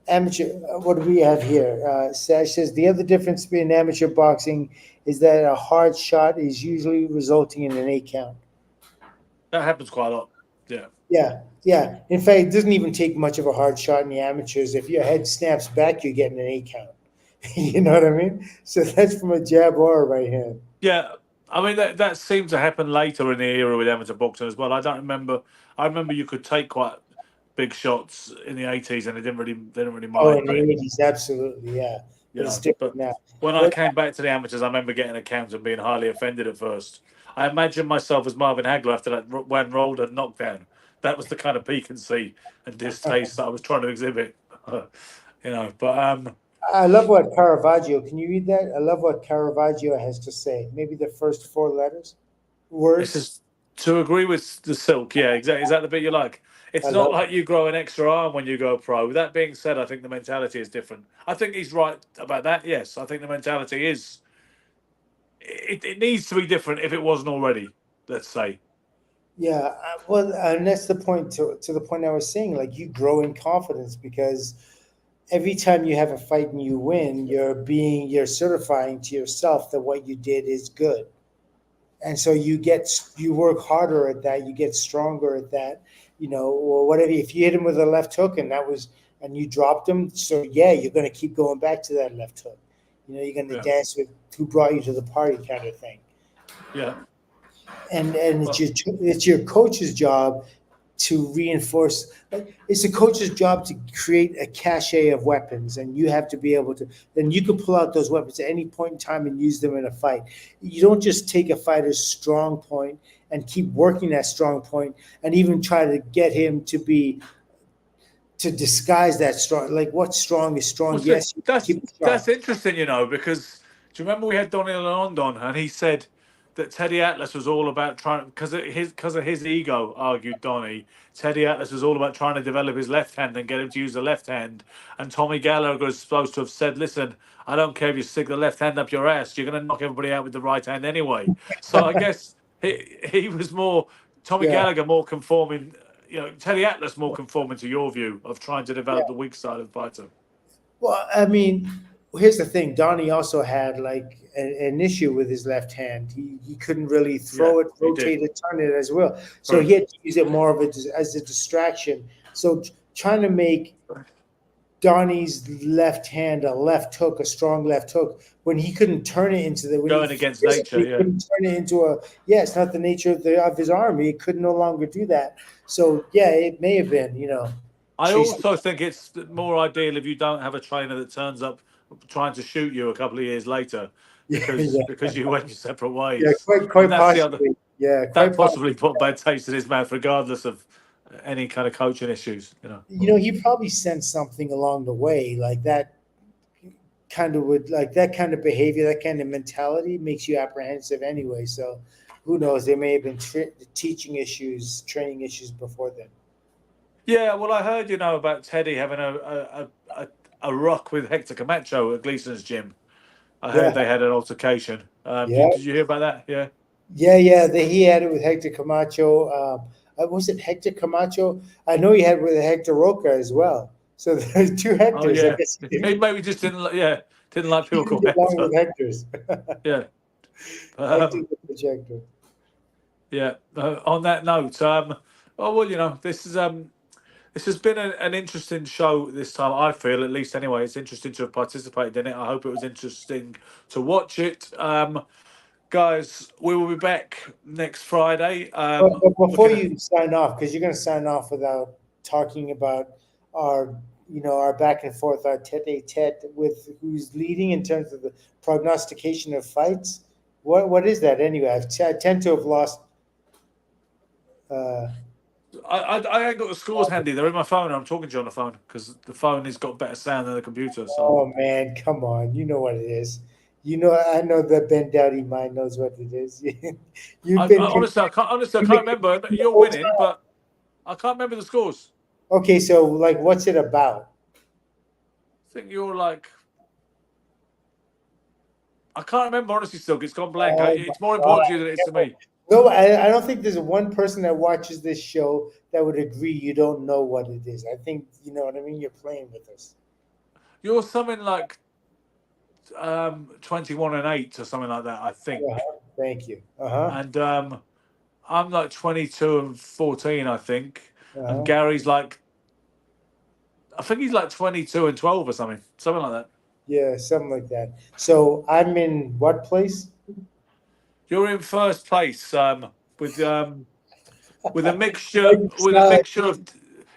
amateur. What do we have here? Sash says the other difference between amateur boxing is that a hard shot is usually resulting in an 8 count. That happens quite a lot. Yeah. Yeah. In fact, it doesn't even take much of a hard shot in the amateurs. If your head snaps back, you're getting an 8 count. You know what I mean? So that's from a jab or a right hand. Yeah. I mean, that seemed to happen later in the era with amateur boxing as well. I remember you could take quite big shots in the 80s and they didn't really mind. Oh, in the 80s, absolutely, yeah. But it's different now. When I came back to the amateurs, I remember getting accounts and being highly offended at first. I imagined myself as Marvin Hagler after that one rolled and knockdown. That was the kind of piquancy and distaste that I was trying to exhibit. But I love what Caravaggio. Can you read that? I love what Caravaggio has to say. Maybe the first 4 words. This is to agree with the silk. Yeah, exactly. Is that the bit you like? It's not like you grow an extra arm when you go pro. With that being said, I think the mentality is different. I think he's right about that. Yes, I think the mentality is. It needs to be different if it wasn't already. Let's say. Yeah, well, and that's the point. To the point I was saying, like, you grow in confidence because every time you have a fight and you win, you're certifying to yourself that what you did is good, and so you work harder at that. You get stronger at that. Or whatever. If you hit him with a left hook and you dropped him, so you're going to keep going back to that left hook. You're going to dance with who brought you to the party kind of thing. Yeah. And it's your coach's job to reinforce. It's a coach's job to create a cache of weapons, and you have to be able to. Then you can pull out those weapons at any point in time and use them in a fight. You don't just take a fighter's strong point and keep working that strong point, and even try to get him to disguise that strong. Like, what's strong is strong. Well, yes, that's interesting, because do you remember we had Donnie Lalonde on, and he said that Teddy Atlas was all about trying because of his ego. Argued Donnie, Teddy Atlas was all about trying to develop his left hand and get him to use the left hand. And Tommy Gallagher is supposed to have said, "Listen, I don't care if you stick the left hand up your ass. You're going to knock everybody out with the right hand anyway." So I guess he was more Tommy Gallagher more conforming. Teddy Atlas more conforming to your view of trying to develop the weak side of the fighter. Well, I mean, here's the thing. Donnie also had like an issue with his left hand. He couldn't really throw it, rotate it, turn it as well. So he had to use it more of as a distraction. So trying to make Donnie's left hand, a left hook, a strong left hook, when he couldn't turn it into the going against nature, couldn't turn it into it's not the nature of his arm. He could no longer do that. So yeah, it may have been, I also think it's more ideal if you don't have a trainer that turns up trying to shoot you a couple of years later because you went your separate ways. Yeah, quite that's possibly. That possibly put bad taste in his mouth, regardless of any kind of coaching issues. He probably sensed something along the way, like that kind of behavior, that kind of mentality makes you apprehensive anyway. So who knows? There may have been teaching issues, training issues before then. Yeah, well, I heard about Teddy having a rock with Hector Camacho at Gleason's gym. I heard they had an altercation. Did you hear about that? Yeah. Yeah. He had it with Hector Camacho. Was it Hector Camacho? I know he had it with Hector Roca as well. So there's two Hectors. Oh, yeah. He maybe just didn't like people called Hector. With Hectors. Yeah. Projector. Yeah. On that note, this has been an interesting show this time, I feel, at least anyway. It's interesting to have participated in it. I hope it was interesting to watch it. Guys, we will be back next Friday. But before you sign off, because you're going to sign off without talking about our back and forth, our tete-a-tete with who's leading in terms of the prognostication of fights. What is that anyway? I tend to have lost. I ain't got the scores handy. They're in my phone. I'm talking to you on the phone because the phone has got better sound than the computer. So. Oh man, come on! You know what it is. I know the Ben Dowdy mind knows what it is. Honestly, I can't remember. You're winning, but I can't remember the scores. Okay, so what's it about? I think you're I can't remember, honestly, Silk. It's gone blank. It's more important to you than it is to me. No, I don't think there's one person that watches this show that would agree you don't know what it is. I think, you know what I mean? You're playing with us. You're something like 21-8 or something like that, I think. Thank you. And I'm 22-14, I think. And Gary's I think he's 22-12 or something like that. Yeah, something like that. So I'm in what place? You're in first place with a mixture of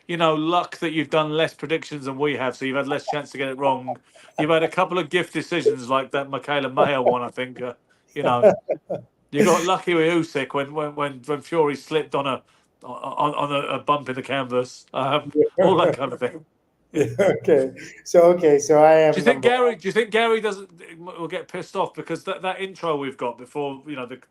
luck that you've done less predictions than we have, so you've had less chance to get it wrong. You've had a couple of gift decisions like that Michaela Mayer one, I think. You got lucky with Usyk when Fury slipped on a bump in the canvas, all that kind of thing. Okay, so I am. Do you think Gary will get pissed off because that intro we've got before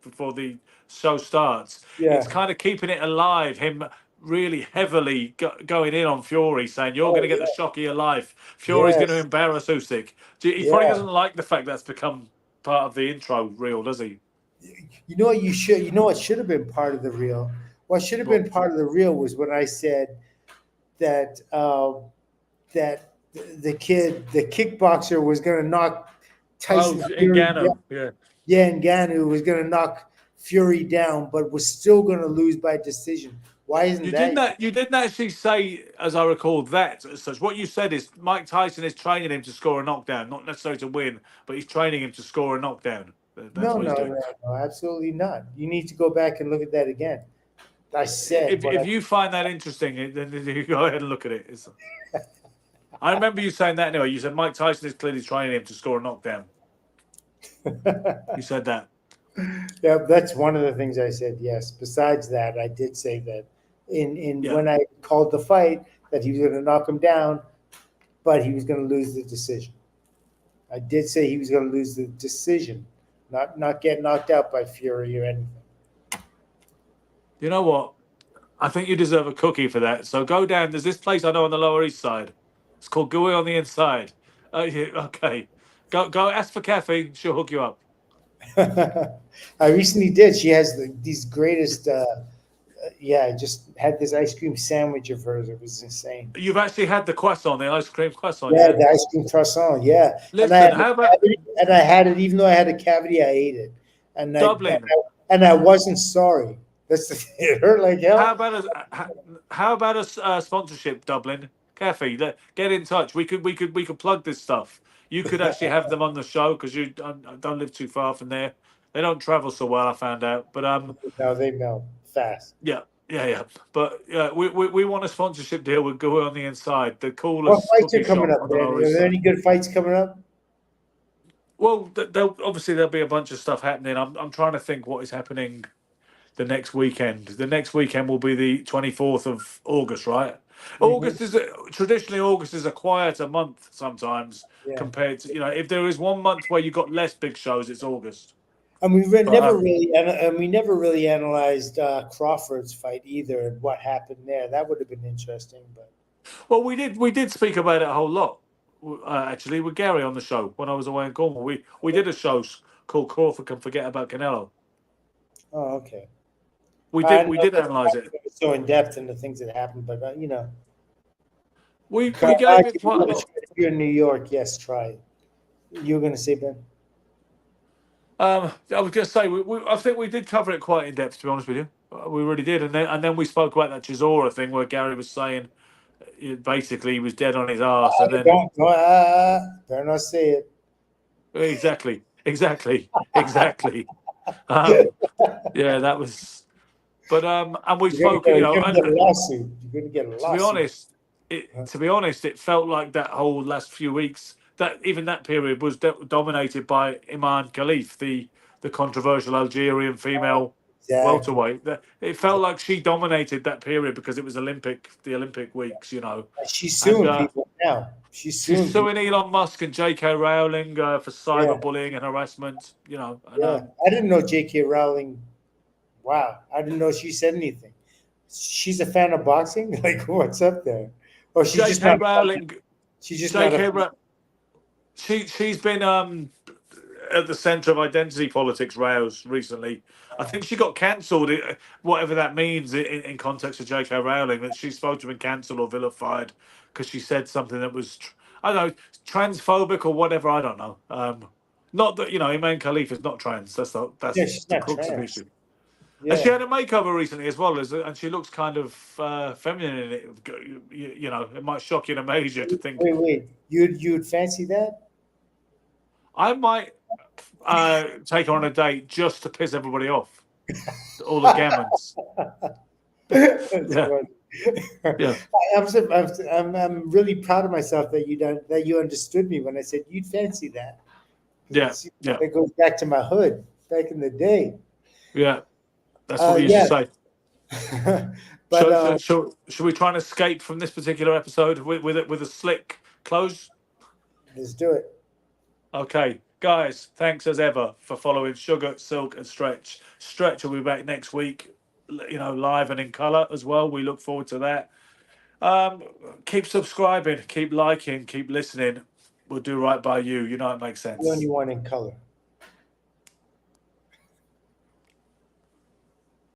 before the show starts? Yeah. It's kind of keeping it alive. Him really heavily going in on Fury, saying you're going to get the shock of your life. Fury's going to embarrass Usyk. He probably doesn't like the fact that's become part of the intro reel, does he? You know what should have been part of the reel. What should have been part of the reel was when I said that. That the kickboxer was going to knock Tyson Ngannou. Ngannou was going to knock Fury down, but was still going to lose by decision. Why isn't you didn't actually say, as I recall, that as such. What you said is Mike Tyson is training him to score a knockdown, not necessarily to win, but he's training him to score a knockdown. No, absolutely not. You need to go back and look at that again. I said if you find that interesting, then you go ahead and look at it. I remember you saying that anyway. You said Mike Tyson is clearly training him to score a knockdown. You said that. Yeah, that's one of the things I said, yes. Besides that, I did say that when I called the fight that he was going to knock him down, but he was going to lose the decision. I did say he was going to lose the decision, not get knocked out by Fury or anything. You know what? I think you deserve a cookie for that. So go down. There's this place I know on the Lower East Side. It's called Gooey on the Inside. Okay. Go ask for Kathy. She'll hook you up. I recently did. She has these greatest. I just had this ice cream sandwich of hers. It was insane. You've actually had the croissant, the ice cream croissant. Yeah, the ice cream croissant. Yeah. Listen, and I had it, even though I had a cavity, I ate it. And Dublin. I wasn't sorry. That's the thing. It hurt like hell. How about a sponsorship, Dublin? Kathy, get in touch. We could plug this stuff. You could actually have them on the show because you don't live too far from there. They don't travel so well, I found out. But no, they melt fast. Yeah. But we want a sponsorship deal with Go on the Inside, the What coolest fights are cookie coming shop up, on the man? Lower Are East there Side. any good fights coming up? Well, there'll be a bunch of stuff happening. I'm trying to think what is happening the next weekend. The next weekend will be the 24th of August, right? Traditionally August is a quieter month sometimes compared to, if there is one month where you got less big shows, it's August. And we never really analyzed Crawford's fight either, and what happened there. That would have been interesting, but well, we did speak about it a whole lot. Actually, with Gary on the show when I was away in Cornwall, we did a show called Crawford Can Forget About Canelo. Oh, okay. We did analyze it. So in depth in the things that happened, but we gave it quite a lot. If you're in New York, yes, try it. You were going to say, Ben? I was going to say I think we did cover it quite in depth. To be honest with you, we really did, and then we spoke about that Chisora thing where Gary was saying basically he was dead on his ass, and then better not say it. Exactly. Yeah, that was. But and we spoke. You're going to get a lawsuit. You're going to get a lawsuit. To be honest, it felt like that whole last few weeks, that even that period was dominated by Iman Khalif, the controversial Algerian female welterweight. It felt like she dominated that period because it was the Olympic weeks, She's suing people now. She's suing Elon Musk and J.K. Rowling for cyberbullying and harassment. I didn't know J.K. Rowling. Wow, I didn't know she said anything. She's a fan of boxing. Like, what's up there? Or she's just not Rowling. She's just J.K. not. She's been at the centre of identity politics rows recently. I think she got cancelled, whatever that means in context of J.K. Rowling, that she's supposed to have been cancelled or vilified because she said something that was, I don't know, transphobic or whatever. I don't know. Not that Iman Khalif is not trans. That's the crux of the issue. Yeah. And she had a makeover recently as well, and she looks kind of feminine in it. It might shock you and amaze you to think. Wait, you'd fancy that? I might take her on a date just to piss everybody off. All the gammons. I'm really proud of myself that you understood me when I said you'd fancy that. Yeah. It goes back to my hood back in the day. Yeah. That's what we used to say. But should we try and escape from this particular episode with a slick close? Let's do it. Okay, guys, thanks as ever for following Sugar, Silk, and Stretch. Stretch will be back next week, live and in colour as well. We look forward to that. Keep subscribing, keep liking, keep listening. We'll do right by you. It makes sense. The only one in colour.